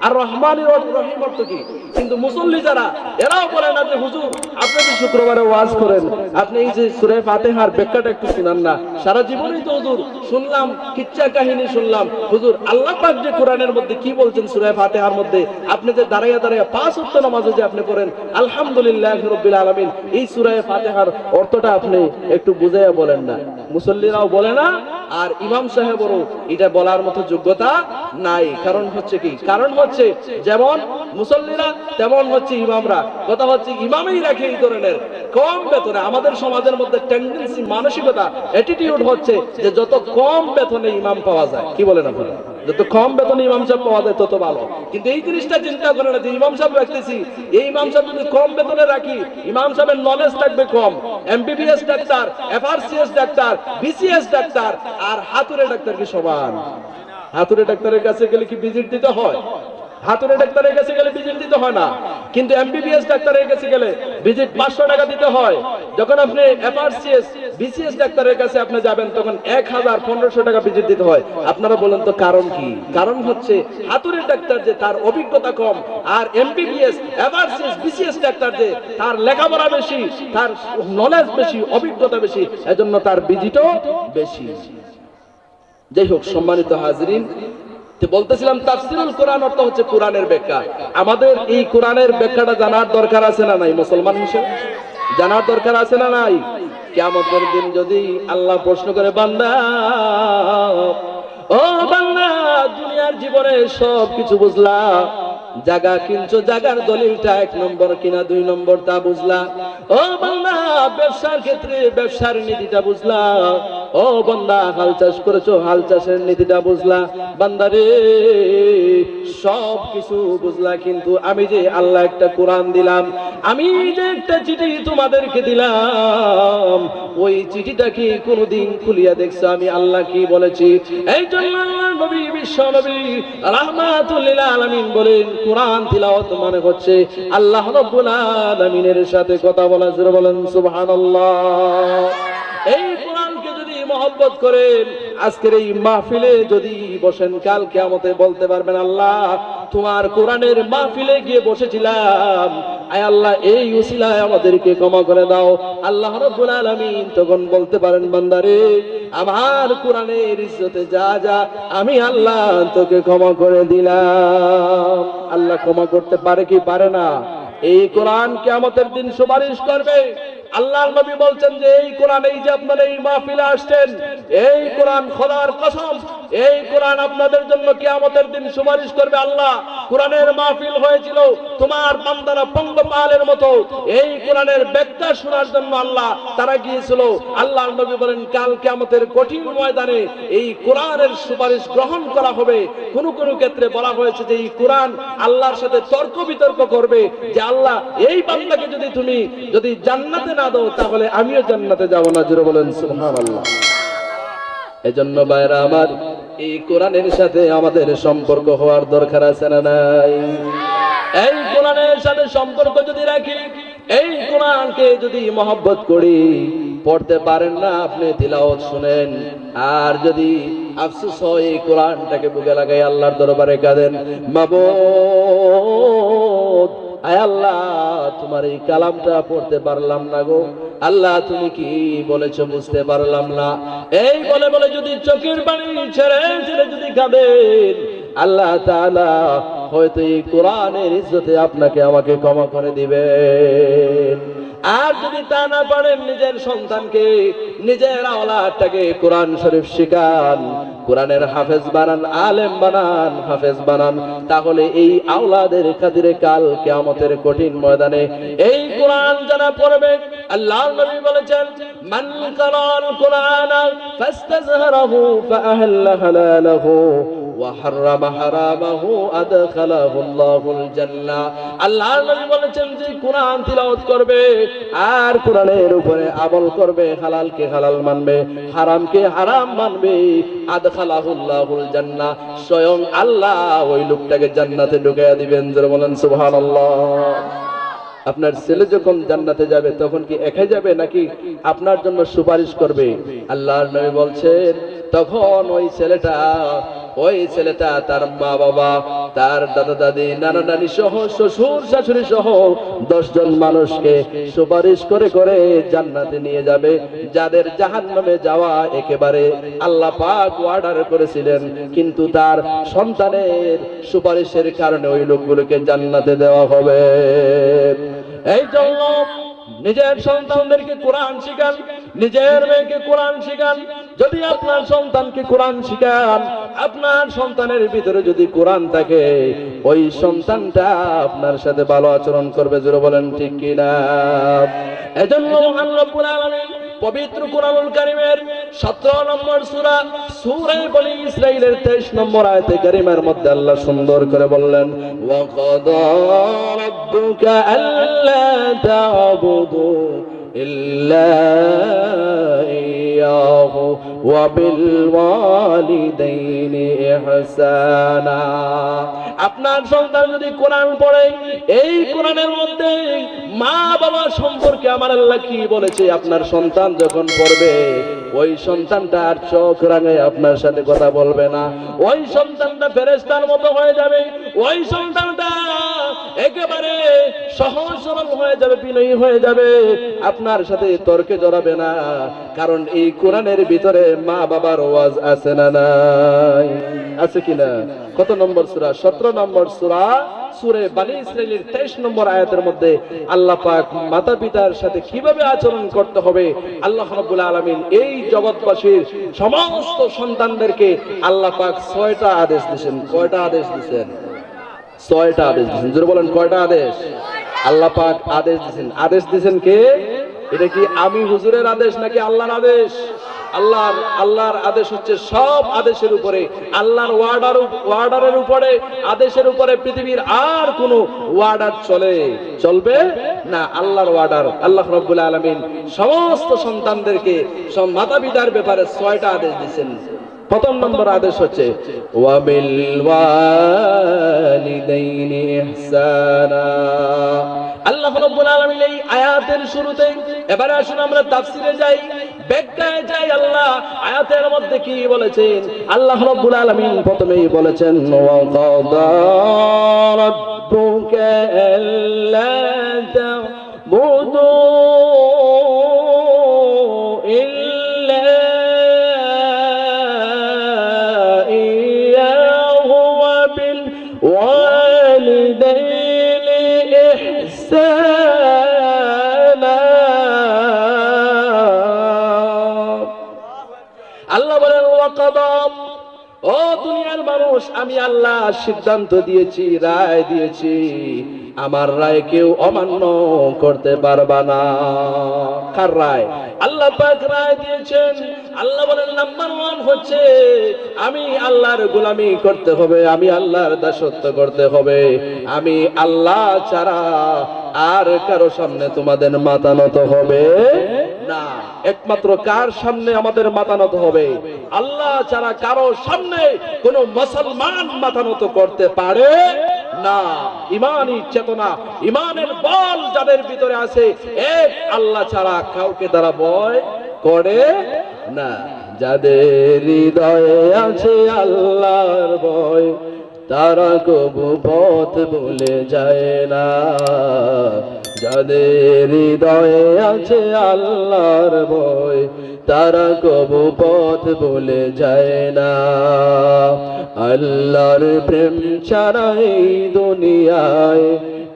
আর রহমানির রহিম অর্থ কি। কিন্তু মুসল্লি যারা, এরাও বলে না যে হুজুর আপনি যে শুক্রবারে ওয়াজ করেন, আপনি এই যে সূরা ফাতিহার ব্যাখ্যাটা একটু শুনান না। সারা জীবনই তো হুজুর শুনলাম, কিচ্ছা কাহিনী শুনলাম, হুজুর আল্লাহ পাক যে কোরআনের মধ্যে কি বলছেন সূরা ফাতিহার মধ্যে, আপনি যে দাঁড়াইয়া দাঁড়াইয়া 5 ওয়াক্ত নামাজে যে আপনি পড়েন আলহামদুলিল্লাহি রাব্বিল আলামিন, এই সূরা ফাতিহার অর্থটা আপনি একটু বুঝাইয়া বলেন না। মুসল্লিরাও বলে না, আর ইমাম সাহেবেরও এটা বলার মতো যোগ্যতা নাই। কারণ হচ্ছে কি? কারণ হচ্ছে যেমন মুসল্লিরা তেমন হচ্ছে ইমামরা। কথা হচ্ছে ইমামই রাখে এই ধরনের কম বেতনে। আমাদের সমাজের মধ্যে টেন্ডেন্সি, মানসিকতা, অ্যাটিটিউড হচ্ছে যে যত কম বেতনে ইমাম পাওয়া যায়, কি বলেন আপনারা? যত কম বেতনে ইমাম সাহেব পাওয়া যায় তত ভালো। কিন্তু এই জিনিসটা চিন্তা করে না যে ইমাম সাহেব রাখতেছি, এই ইমাম সাহেব যদি কম বেতনে রাখি, ইমাম সাহেবের নলেজ থাকবে কম। MBBS doctor, FRCS doctor, BCS doctor আর হাতুড়ে ডাক্তার কি সমান? হাতুড়ে ডাক্তারের কাছে গেলে কি ভিজিট দিতে হয়? হাতুড়ে ডাক্তারের কাছে গেলে ভিজিট দিতে হয় না। কিন্তু এমবিবিএস ডাক্তারের কাছে গেলে ভিজিট 500 টাকা দিতে হয়। যখন আপনি এফআরসিএস, বিসিএস ডাক্তারের কাছে আপনি যাবেন, তখন 1000-1500 টাকা ভিজিট দিতে হয়। আপনারা বলেন তো কারণ কি? কারণ হচ্ছে হাতুড়ে ডাক্তার যে তার অভিজ্ঞতা কম, আর এমবিবিএস, এফআরসিএস, বিসিএস ডাক্তার যে তার লেখাপড়া বেশি, তার নলেজ বেশি, অভিজ্ঞতা বেশি, এজন্য তার ভিজিটও বেশি। যাই হোক সম্মানিত হাজরিন, বলতেছিলাম তাফসীরুল কোরআন অর্থ হচ্ছে কোরআনের ব্যাখ্যা। আমাদের এই কোরআনের ব্যাখ্যাটা জানার দরকার আছে না নাই? মুসলমান হিসেবে জানার দরকার আছে না নাই? কিয়ামতের দিন যদি আল্লাহ প্রশ্ন করে, বান্দা ও বান্দা, দুনিয়ার জীবনে সব কিছু বুঝলা, জায়গা কিনছো, জায়গার দলিলটা 1 নম্বর কিনা 2 নম্বর তা বুঝলা। ও বান্দা, ব্যবসার ক্ষেত্রে ব্যবসার নীতিটা বুঝলা, ও বান্দা, হাল চাষ করেছো, হাল চাষের নীতিটা বুঝলা? বান্দা রে, সব কিছু বুঝলা, কিন্তু আমি যে আল্লাহ একটা কোরআন দিলাম, আমি যে একটা চিঠি তোমাদেরকে দিলাম, ওই চিঠিটা কি কোনোদিন খুলিয়া দেখছো আমি আল্লাহ কি বলেছি? এই জন্য আল্লাহর নবী, বিশ্ব নবী রাহমাতুল লিল আলামিন বলেন, কোরআন তিলাওয়াত মানে হচ্ছে আল্লাহ রাব্বুল আলামিনের সাথে কথা বলা। জোরে বলেন সুবহানাল্লাহ। এই কোরআনকে যদি মহব্বত করেন, আজকের এই মাহফিলে যদি বসেন, কাল কিয়ামতে বলতে পারবেন, আল্লাহ তোমার কোরআনের মাহফিলে গিয়ে বসেছিলাম, আয় আল্লাহ এই উসিলায় আমাদেরকে ক্ষমা করে দাও। আল্লাহ রাব্বুল আলামিন তখন বলতে পারেন, বান্দারে আমার কোরআনের ইজ্জতে যা যা আমি আল্লাহ তোকে ক্ষমা করে দিলাম। আল্লাহ ক্ষমা করতে পারে কি পারে না? এই কোরআন কিয়ামতের দিন সুপারিশ করবে। আল্লাহর নবী বলছেন যে এই কোরআন, এই যে আপনারা এই মাহফিলে আসছেন, এই কোরআন খোদার কসম, এই কোরআন আপনাদের জন্য কিয়ামতের দিন সুপারিশ করবে। আল্লাহ কোরআনের মাহফিল হয়েছিল তোমার বান্দারা পঙ্গপালের মতো, এই কোরআনের ব্যাখ্যা শোনার জন্য আল্লাহ তারা গিয়েছিল। আল্লাহর নবী বলেন, কাল কিয়ামতের কঠিন ময়দানে এই কোরআনের সুপারিশ গ্রহণ করা হবে। কোন কোন ক্ষেত্রে বলা হয়েছে যে এই কোরআন আল্লাহর সাথে তর্ক বিতর্ক করবে যে আল্লাহ এই বান্দাকে যদি জান্নাতে না দাও তাহলে আমিও জান্নাতে যাব না। জোরে বলেন সুবহানাল্লাহ। এজন্য ভাইরা আমার, এই কোরআনের সাথে আমাদের সম্পর্ক হওয়ার দরকার আছে না নাই? এই কোরআনের সাথে সম্পর্ক যদি রাখি, এই কোরআনকে যদি মহব্বত করি, পড়তে পারেন না আপনি তিলাওয়াত শুনেন, আর যদি আফসোস হয় এই কোরআনটাকে বুকে লাগাই আল্লাহর দরবারে কাঁদেন, মাবুদ আয় আল্লাহ তোমার এই কালামটা পড়তে পারলাম না গো, আল্লাহ তুমি কি বলেছো বুঝতে পারলাম না, এই বলে বলে যদি চোখের পানি ছেড়ে ছেড়ে যদি কাঁদেন, আল্লাহ তাআলা হয়তো এই কোরআনের ইজ্জতে আপনাকে আমাকে ক্ষমা করে দিবেন। আর যদি তা না পারেন, নিজের সন্তানকে, নিজের আওলাদটাকে কোরআন শরীফ শিখান, কোরআনের হাফেজ বানান, আলেম বানান, হাফেজ বানান, তাহলে এই আওলাদের খাতিরে কাল কিয়ামতের কঠিন ময়দানে এই কোরআন যারা পড়বে, আল্লাহর নবী বলেছেন, মান কারাল কোরআনা ফাস্তাযহারাহু ফাআহাল্লা হালালাহু ওয়া হারামা হারামাহু আদখালাহু আল্লাহুল জান্নাহ। আল্লাহর নবী বলেছেন যে কোরআন তিলাওয়াত করবে আর কোরআনের উপরে আমল করবে, হালালকে হালাল মানবে, হারামকে হারাম মানবে, আদখালাহু আল্লাহুল জান্নাহ, স্বয়ং আল্লাহ ওই লোকটাকে জান্নাতে ঢুকাইয়া দিবেন। জোরে বলেন সুবহানাল্লাহ। আপনার ছেলে যখন জান্নাতে যাবে তখন কি একাই যাবে নাকি আপনার জন্য সুপারিশ করবে? আল্লাহর নবী বলছেন, তখন ওই ছেলেটা তার মা বাবা, তার দাদা দাদি, নানা নানি সহ, শ্বশুর শাশুড়ি সহ 10 জন মানুষকে সুপারিশ করে করে জান্নাতে নিয়ে যাবে, যাদের জাহান্নামে যাওয়া একেবারে আল্লাহ পাক অর্ডার করেছিলেন, কিন্তু তার সন্তানের সুপারিশের কারণে ওই লোকগুলোকে জান্নাতে দেওয়া হবে। এই জন্য নিজের সন্তানদেরকে কোরআন শিখান, নিজের মেয়েকে কোরআন শিখান। যদি আপনার সন্তানকে কোরআন শিখান, আপনার সন্তানের ভিতরে যদি কোরআন থাকে, ওই সন্তানটা আপনার সাথে ভালো আচরণ করবে। জোরে বলেন ঠিক কিনা? এজন্য মহান রব্বুল আলামিন পবিত্র কোরআনুল কারীমের 17 নম্বর সূরা, সূরা বনী ইসরাঈলের 23 নম্বর আয়াতে কারীমার মধ্যে আল্লাহ সুন্দর করে বললেন, ওয়া কাদা রাব্বুকা আল্লা তা'বুদু ইল্লা ইয়াহু ওয়া বিল ওয়ালিদাইনি ইহসানা। আপনার সন্তান যদি কোরআন পড়ে, এই কোরআনের মধ্যে মা বাবা সম্পর্কে আমার আল্লাহ কি বলেছে, আপনার সন্তান যখন পড়বে, ওই সন্তানটা আর চোখ রাঙায় আপনার সাথে কথা বলবে না, ওই সন্তানটা ফেরেশতার মতো হয়ে যাবে, ওই সন্তানটা একেবারে সহজ সরল হয়ে যাবে, বিনয়ী হয়ে যাবে, আপনার সাথে তর্কে জড়াবে না। কারণ এই কোরআনের ভিতরে মা বাবার ওয়াজ আছে না নাই? আছে কিনা? কত নম্বর সূরা? 17 নম্বর সূরা, সূরা বনী ইসরাঈলের 23 নম্বর আয়াতের মধ্যে আল্লাহ পাক মাতা পিতার সাথে কিভাবে আচরণ করতে হবে, আল্লাহ রাব্বুল আলামিন এই জগৎবাসীর সমস্ত সন্তানদেরকে আল্লাহ পাক 6টা আদেশ দিয়েছেন। কয়টা আদেশ দিয়েছেন? 6টা আদেশ দিয়েছেন। জোরে বলেন, কয়টা আদেশ? আল্লাহ পাক আদেশ দিয়েছেন। আদেশ দিয়েছেন কে? এটা কি আমি হুজুরের আদেশ নাকি আল্লাহর আদেশ? আল্লাহর আদেশ হচ্ছে সব আদেশের উপরে, আল্লাহর ওয়ার্ডারের উপরে, আদেশের উপরে পৃথিবীর আর কোনো ওয়ার্ডার চলবে না। আল্লাহর ওয়ার্ডার। আল্লাহ রাব্বুল আলামিন সমস্ত সন্তানদেরকে সব মাতা-পিতার ব্যাপারে 6টা আদেশ দিয়েছেন। প্রথম নম্বর আদেশ হচ্ছে ওয়া বিল ওয়ালিদাইনি ইহসানা। আল্লাহ রাব্বুল আলামিন এই আয়াতের শুরুতে, এবারে আসুন আমরা তাফসিরে যাই, ব্যাখ্যায় যাই। আল্লাহ আয়াতের মধ্যে কি বলেছেন? আল্লাহ রাব্বুল আলামিন প্রথমেই বলেছেন ওয়া কাদা রাব্বুকা আল্লা তা'বুদু ইল্লা ইয়্যাহু ওয়া বিল ওয়ালিদাইনি ইহসানা। আল্লাহ বলেন ওয়া কাদা, ও দুনিয়ার মানুষ, আমি আল্লাহ সিদ্ধান্ত দিয়েছি, রায় দিয়েছি, আমার রায় কেউ অমান্য করতে পারবা না। কার রায়? আল্লাহ পাক রায় দিয়েছেন। আল্লাহ বলেন নাম্বার 1 হচ্ছে আমি আল্লাহর গোলামি করতে হবে, আমি আল্লাহর দাসত্ব করতে হবে। আমি আল্লাহ ছাড়া আর কারো সামনে তোমাদের মাথা নত হবে না। একমাত্র কার সামনে আমাদের মাথা নত হবে? আল্লাহ ছাড়া কারো সামনে কোন মুসলমান মাথা নত করতে পারে না। ঈমানী চেতনা, ঈমানের বল যাদের ভিতরে আছে, এক আল্লাহ ছাড়া কাউকে তারা ভয় করে না। যাদের হৃদয়ে আছে আল্লাহর ভয়, তারা কবু পথ ভুলে যায় না। যাদের হৃদয়ে আছে আল্লাহর ভয়, তারা কবু পথ ভুলে যায় না। আল্লাহর প্রেম ছাড়া এই দুনিয়ায়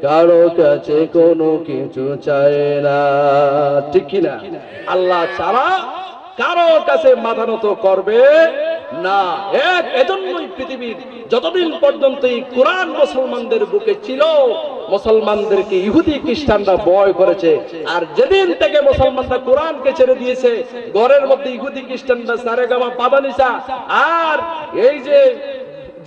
কারো কাছে কোনো কিছু চায় না। ঠিক কি না? আল্লাহ ছাড়া কারো কাছে মাথা নত করবে না। এজন্যই পৃথিবীর যতদিন পর্যন্ত এই কোরআন মুসলমানদের বুকে ছিল, মুসলমানদেরকে ইহুদি খ্রিস্টানরা ভয় করেছে। আর যেদিন থেকে মুসলমানরা কোরআনকে ছেড়ে দিয়েছে, ঘরের মধ্যে ইহুদি খ্রিস্টানরা সারেগামা পাদানিসা আর এই যে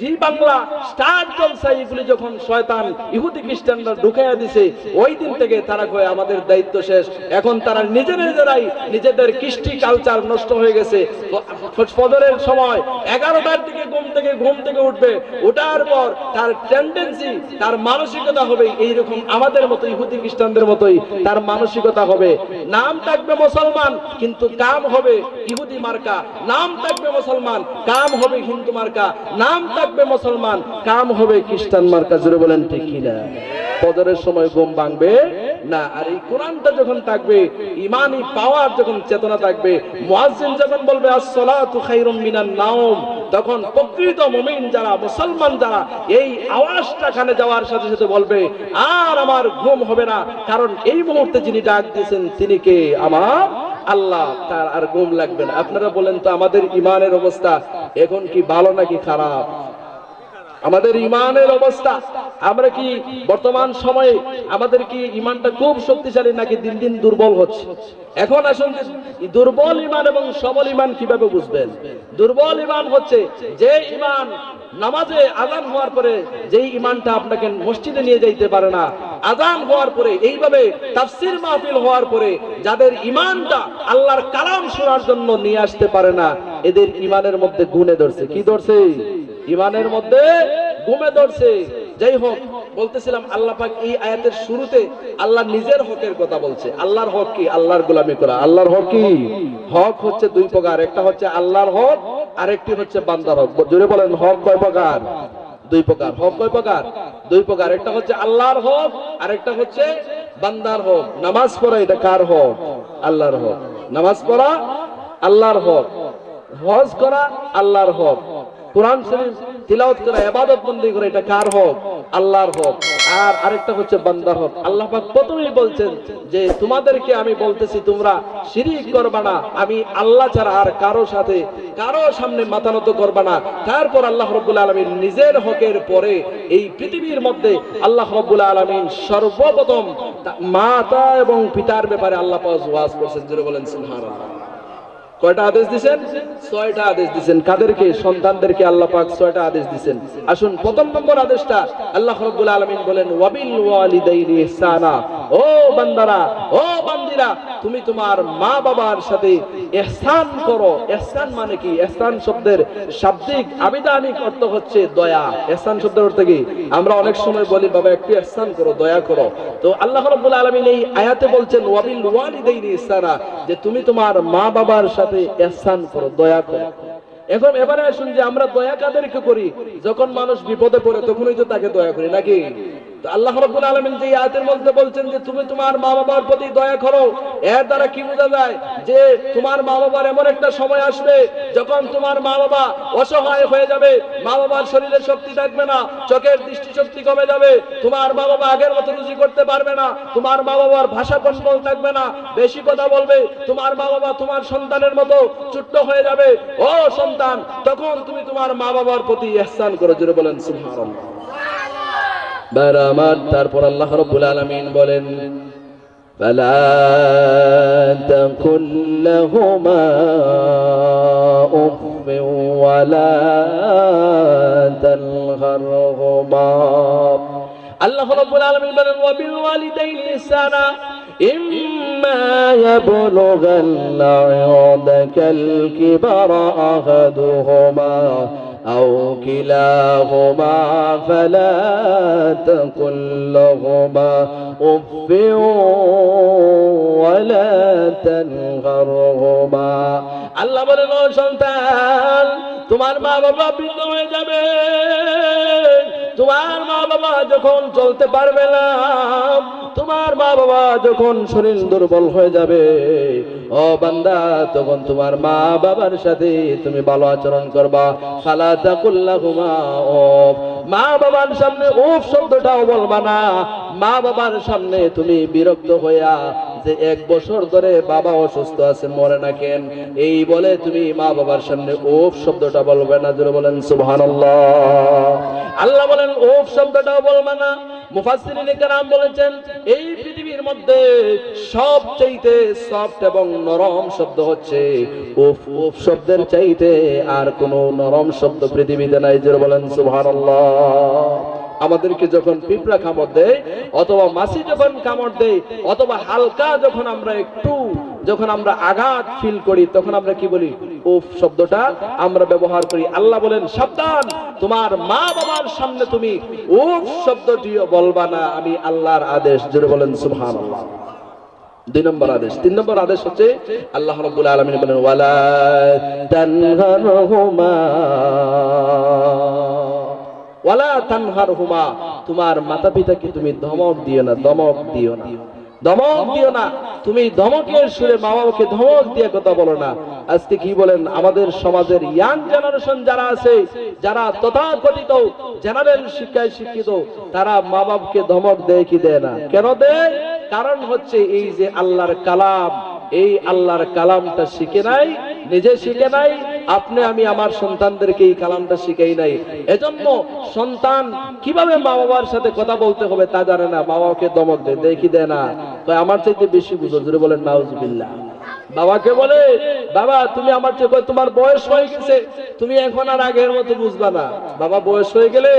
জি বাংলা স্টার জলসা এগুলি যখন শয়তান ইহুদি খ্রিস্টানরা ঢুকাইয়া দিছে, ওই দিন থেকে তারা কয় আমাদের দায়িত্ব শেষ। এখন তারা নিজেরাই নিজেদের কৃষ্টি কালচার নষ্ট হয়ে গেছে। ফজরের সময় 11টার দিকে ঘুম থেকে উঠবে, ওঠার পর তার টেন্ডেন্সি, তার মানসিকতা হবে এইরকম আমাদের মতো ইহুদি খ্রিস্টানদের মতোই তার মানসিকতা হবে। নাম থাকবে মুসলমান কিন্তু কাম হবে ইহুদি মার্কা, নাম থাকবে মুসলমান কাম হবে হিন্দু মার্কা, নাম থাকবে মুসলমান কাম হবে খ্রিস্টান মার্কা। জোরে বলেন ঠিক কিনা? ফজরের সময় ঘুম ভাঙবে না। আর এই কোরআনটা যখন থাকবে, ঈমানি পাওয়ার যখন চেতনা থাকবে, মুয়াজ্জিন যখন বলবে আসসালাতু খায়রুম মিনান নাওম, তখন প্রকৃত মুমিন যারা, মুসলমান যারা, এই আওয়াজটা কানে যাওয়ার সাথে সাথে বলবে আর আমার ঘুম হবে না, কারণ এই মুহূর্তে যিনি ডাক দিয়েছেন তিনি কে? আমার আল্লাহ। তার আর ঘুম লাগবে না। আপনারা বলেন তো আমাদের ঈমানের অবস্থা এখন কি ভালো নাকি খারাপ? আমাদের ঈমানের অবস্থা, আমরা কি বর্তমান সময়ে আমাদের কি ঈমানটা খুব শক্তিশালী নাকি দিন দিন দুর্বল হচ্ছে? এখন আসুন দুর্বল ঈমান এবং সবল ঈমান কিভাবে বুঝবেন? দুর্বল ঈমান হচ্ছে যে ঈমান নামাজে আযান হওয়ার পরে যেই ঈমানটা আপনাকে মসজিদে নিয়ে যাইতে পারে না, আযান হওয়ার পরে এইভাবে তাফসীর মাহফিল হওয়ার পরে যাদের ঈমানটা আল্লাহর কালাম শোনার জন্য নিয়ে আসতে পারে না, এদের ঈমানের মধ্যে গুণে ধরছে। কি ধরছে? ঈমানের মধ্যে গুমে ধরছে। যাই হোক, বলতেছিলাম আল্লাহ পাক এই আয়াতের শুরুতে আল্লাহ নিজের হকের কথা বলছে। আল্লাহর হক কি? আল্লাহর গোলামি করা। আল্লাহর হক কি? হক হচ্ছে দুই প্রকার, একটা হচ্ছে আল্লাহর হক আর একটি হচ্ছে বান্দার হক। জোরে বলেন হক কয় প্রকার? দুই প্রকার। হক কয় প্রকার? দুই প্রকার। একটা হচ্ছে আল্লাহর হক আর একটা হচ্ছে বান্দার হক। নামাজ পড়া এটা কার হক? আল্লাহর হক। নামাজ পড়া আল্লাহর হক, হজ করা আল্লাহর হক, কোরআন শরীফ তিলাওয়াত করা, ইবাদত বন্দেগী করা, এটা কার হক? আল্লাহর হক। আর আরেকটা হচ্ছে বান্দার হক। আল্লাহ পাক প্রথমেই বলছেন যে তোমাদেরকে আমি বলতেছি তোমরা শিরিক করবা না, আমি আল্লাহ ছাড়া আর কারো সামনে মাথা নত করবা না। তারপর আল্লাহ রাব্বুল আলামিন নিজের হকের পরে এই পৃথিবীর মধ্যে আল্লাহ রাব্বুল আলামিন সর্বপ্রথম মাতা এবং পিতার ব্যাপারে আল্লাহ পাক ওয়াজ করছেন। জোরে বলেন সুবহানাল্লাহ। কয়টা আদেশ দিবেন? 6টা আদেশ দিবেন। কাদেরকে? সন্তানদেরকে আল্লাহ পাক 6টা আদেশ দিবেন। আসুন প্রথম নম্বর আদেশটা আল্লাহ রাব্বুল আলামিন বলেন ওয়াবিল ওয়ালিদাইনি ইহসানা। ও বান্দারা, ও বান্দিরা, তুমি তোমার মা বাবার সাথে ইহসান করো। ইহসান মানে কি? ইহসান শব্দের শাব্দিক আবিধানিক অর্থ হচ্ছে দয়া। ইহসান শব্দের অর্থ কি? আমরা অনেক সময় বলি বাবা একটু ইহসান করো, দয়া করো। তো আল্লাহ রাব্বুল আলামিন এই আয়াতে বলছেন ওয়াবিল ওয়ালিদাইনি ইহসানা, যে তুমি তোমার মা বাবার সাথে ইহসান করো, দয়া করো। এখন এবারে আসুন যে আমরা দয়া কাদেরকে করি? যখন মানুষ বিপদে পড়ে তখনই তো তাকে দয়া করি, নাকি? তো আল্লাহ রাব্বুল আলামিন যে আয়াতের মধ্যে বলছেন যে তুমি তোমার মা বাবার প্রতি দয়া করো, এর দ্বারা কি বোঝা যায়? যে তোমার মা বাবার এমন একটা সময় আসবে যখন তোমার মা বাবা অসহায় হয়ে যাবে, মা বাবার শরীরে শক্তি থাকবে না, চোখের দৃষ্টিশক্তি কমে যাবে, তোমার মা বাবা আগের মতো রুজি করতে পারবে না, তোমার মা বাবার ভাষা কন্ট্রোল থাকবে না, বেশি কথা বলবে, তোমার মা বাবা তোমার সন্তানের মতো ছোট্ট হয়ে যাবে। ও সন্তান, তখন তুমি তোমার মা বাবার প্রতি ইহসান করো। জোরে বলেন সুবহানাল্লাহ। বারামাত। তারপর আল্লাহ রাব্বুল আলামিন বলেন ফালা তাকুল লাহুমা উফফিন ওয়ালা তানহারহুমা। আল্লাহ রাব্বুল আলামিন বলেন ওয়াবিল ওয়ালিদাইনি ইহসানা ইম্মা ইয়াবলুগান্না ইনদাকাল কিবারা আহাদুহুমা أو كلاهما فلا تقل لهما أف ولا تنهرهما। আল্লাহ বলেন ও সন্তান, তোমার মা বাবা বৃদ্ধ হয়ে যাবে, তোমার মা বাবা যখন চলতে পারবে না, তোমার মা বাবা যখন শরীর দুর্বল হয়ে যাবে, ও বান্দা, তখন তোমার মা বাবার সাথে তুমি ভালো আচরণ করবা। ফালা তাকুল লাহুমা উফ, মা বাবার সামনে উফ শব্দটাও বলবা না। মা বাবার সামনে তুমি বিরক্ত হইয়া যে 1 বছর ধরে বাবা অসুস্থ আছে, মরে না কেন, এই বলে তুমি মা বাবার সামনে উফ শব্দটা বলবে না। জোরে বলেন সুবহানাল্লাহ। আল্লাহ বলেন উফ শব্দটাও বলবে না। মুফাসসিরিনে কেরাম বলেছেন এই পৃথিবীর মধ্যে সবচেয়ে সফট এবং নরম শব্দ হচ্ছে উফ। উফ শব্দের চাইতে আর কোনো নরম শব্দ পৃথিবীতে নাই। জোরে বলেন সুবহানাল্লাহ। আমাদেরকে যখন পিঁপড়া কামড় দেয়, অথবা মাছি যখন কামড় দেয়, অথবা হালকা যখন আমরা আঘাত ফিল করি, তখন আমরা কি বলি? উফ শব্দটা আমরা ব্যবহার করি। আল্লাহ বলেন সাবধান, তোমার মা বাবার সামনে তুমি উফ শব্দটিও বলবা না, আমি আল্লাহর আদেশ। জোরে বলেন সুবহানাল্লাহ। 2 নম্বর আদেশ। 3 নম্বর আদেশ হচ্ছে আল্লাহ রাব্বুল আলামিন বলেন ওয়ালা তানহারহুমা ওয়ালা তানহারহুমা, তোমার মাতা পিতাকে তুমি ধমক দিও না, ধমক দিও না, ধমক দিও না। তুমি ধমকের সুরে মা বাবাকে ধমক দিয়ে কথা বলো না। আজকে কি বলেন, আমাদের সমাজের ইয়াং জেনারেশন যারা আছে, যারা তথাকথিত জেনারেল শিক্ষায় শিক্ষিত, তারা মা বাবাকে ধমক দেয় কি দেয় না? কেন দেয়? কারণ হচ্ছে এই যে আল্লাহর কালাম, এই আল্লাহর কালামটা শিখে নাই, নিজে শিখে নাই, আপনি আমি আমার সন্তানদেরকে এই কালামটা শিখাই নাই। এজন্য সন্তান কিভাবে মা বাবার সাথে কথা বলতে হবে তা জানে না, মা বাবাকে ধমক দেয়। দেখি দেয় না, তো আমার চাইতে বেশি বুঝো। জোরে বলেন নাউজুবিল্লাহ। বাবাকে বলে বাবা তুমি আমার চেয়ে, তোমার বয়স হয়ে গেছে, তুমি এখন আর আগের মতো বুঝবা না। বাবা বয়স হয়ে গেলে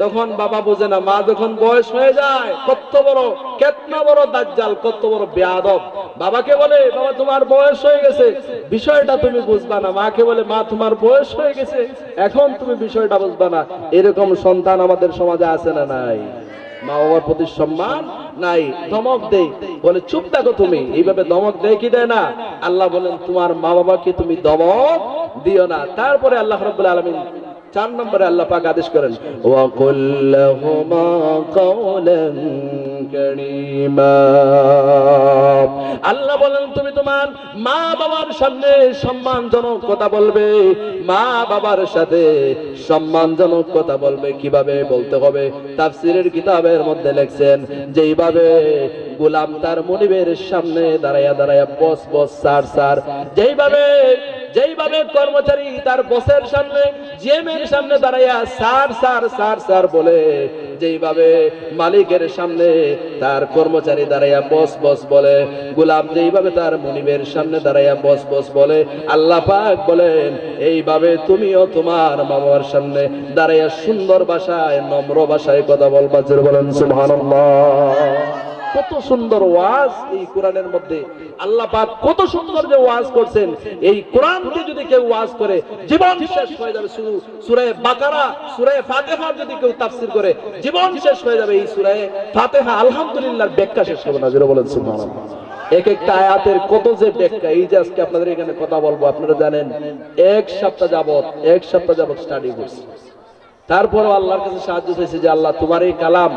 তখন বাবা বোঝে না। মা যখন বয়স হয়ে যায়, কত বড় কেতনা বড় দাজ্জাল, কত বড় বেয়াদব। বাবাকে বলে বাবা তোমার বয়স হয়ে গেছে, বিষয়টা তুমি বুঝবা না। মাকে বলে মা তোমার বয়স হয়ে গেছে, এখন তুমি বিষয়টা বুঝবা না। এরকম সন্তান আমাদের সমাজে আছে না নাই? মা বাবার প্রতি সম্মান নাই, ধমক দেই, বলে চুপ থাকো তুমি। এইভাবে ধমক দেয় কি দেয় না? আল্লাহ বলেন তোমার মা বাবাকে তুমি ধমক দিও না। তারপরে আল্লাহ রাব্বুল আলামিন 4 নম্বরে আল্লাহ পাক আদেশ করেন ওয়া কুল লাহুমা কাওলান কারীমা। আল্লাহ বলেন তুমি তোমার মা বাবার সামনে সম্মানজনক কথা বলবে, মা বাবার সাথে সম্মানজনক কথা বলবে। কিভাবে বলতে হবে? তাফসীরের কিতাবের মধ্যে লেখছেন যেইভাবে গোলাম তার মনিবের সামনে দাঁড়ায়া দাঁড়ায়া বস বস স্যার স্যার, যেইভাবে যেইভাবে কর্মচারী তার বসের সামনে জিএমের সামনে দাঁড়াইয়া স্যার স্যার স্যার স্যার বলে, যেইভাবে মালিকের সামনে তার কর্মচারী দাঁড়াইয়া বস বস বলে, গোলাম যেইভাবে তার মুনিবের সামনে দাঁড়াইয়া বস বস বলে, আল্লাহ পাক বলেন এইভাবে তুমিও তোমার মা বাবার সামনে দাঁড়াইয়া সুন্দর ভাষায় নম্র ভাষায় কথা বলবা। জোরে বলেন সুবহানাল্লাহ। কত সুন্দর ওয়াজ এই কোরআনের মধ্যে। আল্লাহ পাক কত সুন্দর যে ওয়াজ করছেন। এই কোরআনকে যদি কেউ ওয়াজ করে জীবন শেষ হয়ে যাবে। শুধু সূরা বাকারা, সূরা ফাতিহা যদি কেউ তাফসীর করে জীবন শেষ হয়ে যাবে। এই সূরা ফাতিহা আলহামদুলিল্লাহর ব্যাখ্যা শেষ হবে না। জোরে বলেন সুবহানাল্লাহ। এক একটা আয়াতের কত যে ব্যাখ্যা। এই যে আজকে আপনাদের এখানে কথা বলবো, আপনারা জানেন এক সপ্তাহ যাবত স্টাডি করছি। তারপরও আল্লাহর কাছে সাহায্য চাইছে যে আল্লাহ তোমার এই কালাম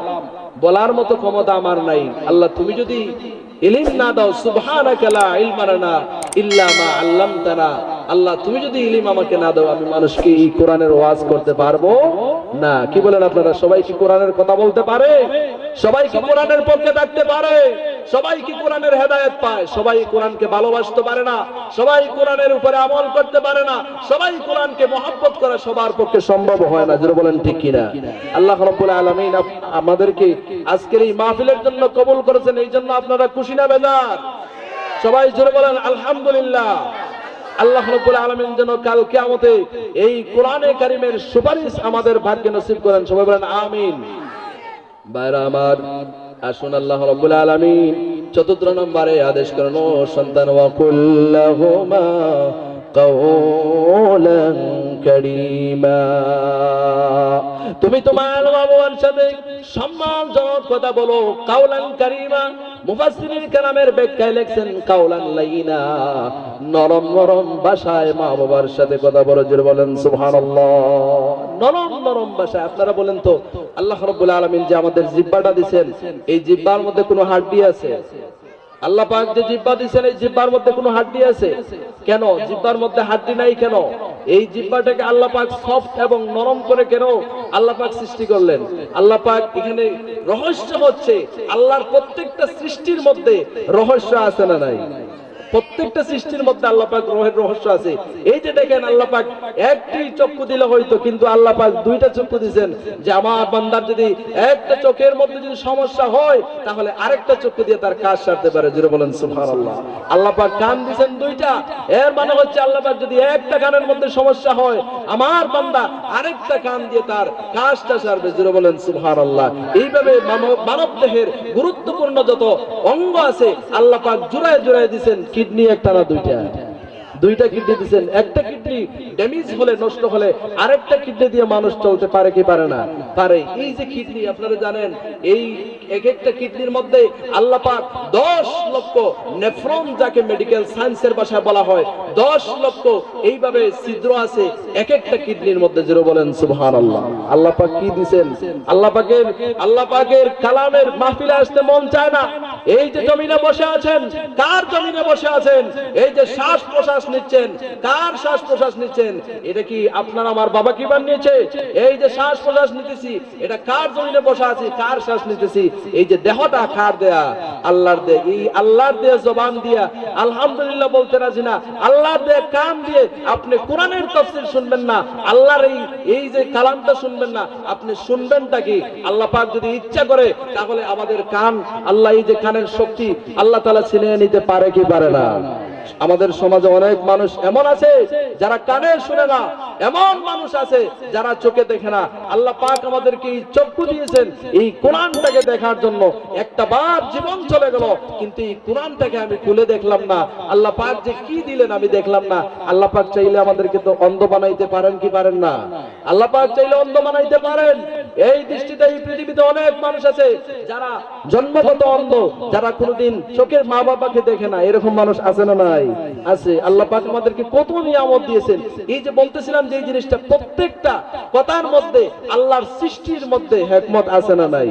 বলার মতো ক্ষমতা আমার নাই। আল্লাহ তুমি যদি ইলম না দাও, সুবহানাকা লা ইলমা লানা ইল্লা মা আল্লামতানা, আল্লাহ তুমি যদি ইলম আমাকে না দাও আমি মানুষকে এই কোরআনের ওয়াজ করতে পারবো না। কি বলেন আপনারা? সবাই কি কোরআনের কথা বলতে পারে? সবাই কি কোরআনের পক্ষে থাকতে পারে? সবাই কি কোরআনের হেদায়েত পায়? সবাই কোরআনকে ভালোবাসতে পারে না। সবাই কোরআনের উপরে আমল করতে পারে না। সবাই কোরআনকে মহব্বত করা সবার পক্ষে সম্ভব হয় না। জোরে বলেন ঠিক কিনা? আল্লাহ রাব্বুল আলামিন আমাদেরকে আজকের এই মাহফিলের জন্য কবুল করেছেন। এই জন্য আপনারা খুশি না বেজার? সবাই জোরে বলেন আলহামদুলিল্লাহ। আল্লাহ রাব্বুল আলামিন যেন কাল কিয়ামতে এই কোরআনে কারীমের সুপারিশ আমাদের ভাগ্যে নসিব করেন। সবাই বলেন আমিন। ভাইরা আমার, আসুন আল্লাহ রাব্বুল আলামিন ৪৪ নম্বরে আদেশ করেন, ও সন্তান ওয়াকুল্লাহুমা কাওলান কারীমা, তুমি তোমার বাবার সাথে সম্মানজনক কথা বলো। কাওলান কারীমা, মুফাসসিরিন কেরামের ব্যাখ্যায় লিখছেন কাওলান লাইনা, নরম নরম ভাষায় মা বাবার সাথে কথা বলো। জোরে বলেন সুবহানাল্লাহ। নরম নরম ভাষায়। আপনারা বলেন তো, আল্লাহ রাব্বুল আলামিন যে আমাদের জিহ্বাটা দিবেন, এই জিহ্বার মধ্যে কোনো হাড্ডি আছে? আল্লাহ পাক যে জিহ্বা দিবেন, এই জিহ্বার মধ্যে কোনো হাড্ডি আছে? কেন জিহ্বার মধ্যে হাড্ডি নাই কেন? এই জিহ্বাটাকে আল্লাহ পাক সফট এবং নরম করে কেন আল্লাহ পাক সৃষ্টি করলেন? আল্লাহ পাক এখানে রহস্য হচ্ছে, আল্লাহর প্রত্যেকটা সৃষ্টির মধ্যে রহস্য আছে না নাই? প্রত্যেকটা সৃষ্টির মধ্যে আল্লাহ পাক রহস্য আছে। এই যে দেখেন আল্লাহ পাক একটি চক্ষু দিলে হয়তো, কিন্তু আল্লাহ পাক দুইটা চক্ষু দিয়েছেন, যে আমার বান্দার যদি একটা চোখের মধ্যে যদি সমস্যা হয় তাহলে আরেকটা চক্ষু দিয়ে তার কাজ সারতে পারে। জোরে বলেন সুবহানাল্লাহ। আল্লাহ পাক কান দিয়েছেন দুইটা, এর মানে হচ্ছে আল্লাহ পাক যদি একটা কানের মধ্যে সমস্যা হয় আমার বান্দা আরেকটা কান দিয়ে তার কাজটা সারবে। জোরে বলেন সুবহানাল্লাহ। এইভাবে মানব দেহের গুরুত্বপূর্ণ যত অঙ্গ আছে আল্লাহ পাক জোড়ায় জোড়ায় দিয়েছেন। কিডনি একটা না দুইটা কিডনি দিবেন। একটা কিডনি ড্যামেজ হলে, নষ্ট হলে আরেকটা কিডনি দিয়ে মানুষ চলতে পারে কি পারে না? পারে। এই যে কিডনি, আপনারা জানেন এই এক একটা কিডনির মধ্যে আল্লাহ পাক 10 লক্ষ নেফ্রন, যাকে মেডিকেল সায়েন্সের ভাষায় বলা হয়, 10 লক্ষ এইভাবে ছিদ্র আছে এক একটা কিডনির মধ্যে। জোরে বলেন সুবহানাল্লাহ। আল্লাহ পাক কি দিবেন? আল্লাহ পাকের কালামের মাহফিলে আসতে মন চায় না। এই যে জমিনে বসে আছেন, কার জমিনে বসে আছেন? এই যে শ্বাস প্রশ্বাস নিচ্ছেন, কার শ্বাস প্রশ্বাস নিচ্ছেন? এটা কি আপনার আমার বাবা কি বানিয়েছে? এই যে শ্বাস প্রশ্বাস নিতেছি, এটা কার জমিনে বসে আছি? কার শ্বাস নিতেছি? এই যে দেহটা কার দেয়া? আল্লাহর দেয়া। এই আল্লাহর দেয়া জবান দিয়া আলহামদুলিল্লাহ বলতে রাজি না, আল্লাহর দেয়া কান দিয়ে আপনি কোরআনের তাফসীর শুনবেন না, আল্লাহর এই যে কালামটা শুনবেন না, আপনি শুনবেনটা কি? আল্লাহ পাক যদি ইচ্ছা করে তাহলে আমাদের কান, আল্লাহ এই যে কানের শক্তি আল্লাহ তাআলা ছিনিয়ে নিতে পারে কি পারে না? আমাদের সমাজে অনেক মানুষ এমন আছে যারা কানে শুনে না, এমন মানুষ আছে যারা চোখে দেখে না। আল্লাহ পাক আমাদেরকে এই চক্ষু দিয়েছেন এই কোরআনটাকে দেখার জন্য। একটা বার জীবন চলে গেল কিন্তু এই কোরআনটাকে আমি খুলে দেখলাম না। আল্লাহ পাক যে কি দিলেন আমি দেখলাম না। আল্লাহ পাক চাইলে আমাদেরকে তো অন্ধ বানাইতে পারেন কি পারেন না? আল্লাহ পাক চাইলে অন্ধ বানাইতে পারেন। এই দৃষ্টিতে এই পৃথিবীতে অনেক মানুষ আছে যারা জন্মগত অন্ধ, যারা কোনোদিন চোখের মা বাবাকে দেখে না। এরকম মানুষ আছে না নাই? আছে। আল্লাহ পাক আমাদেরকে কত নিয়ামত দিয়েছেন। এই যে বলতেছিলাম যে এই জিনিসটা, প্রত্যেকটা কথার মধ্যে আল্লাহর সৃষ্টির মধ্যে হিকমত আছে না নাই?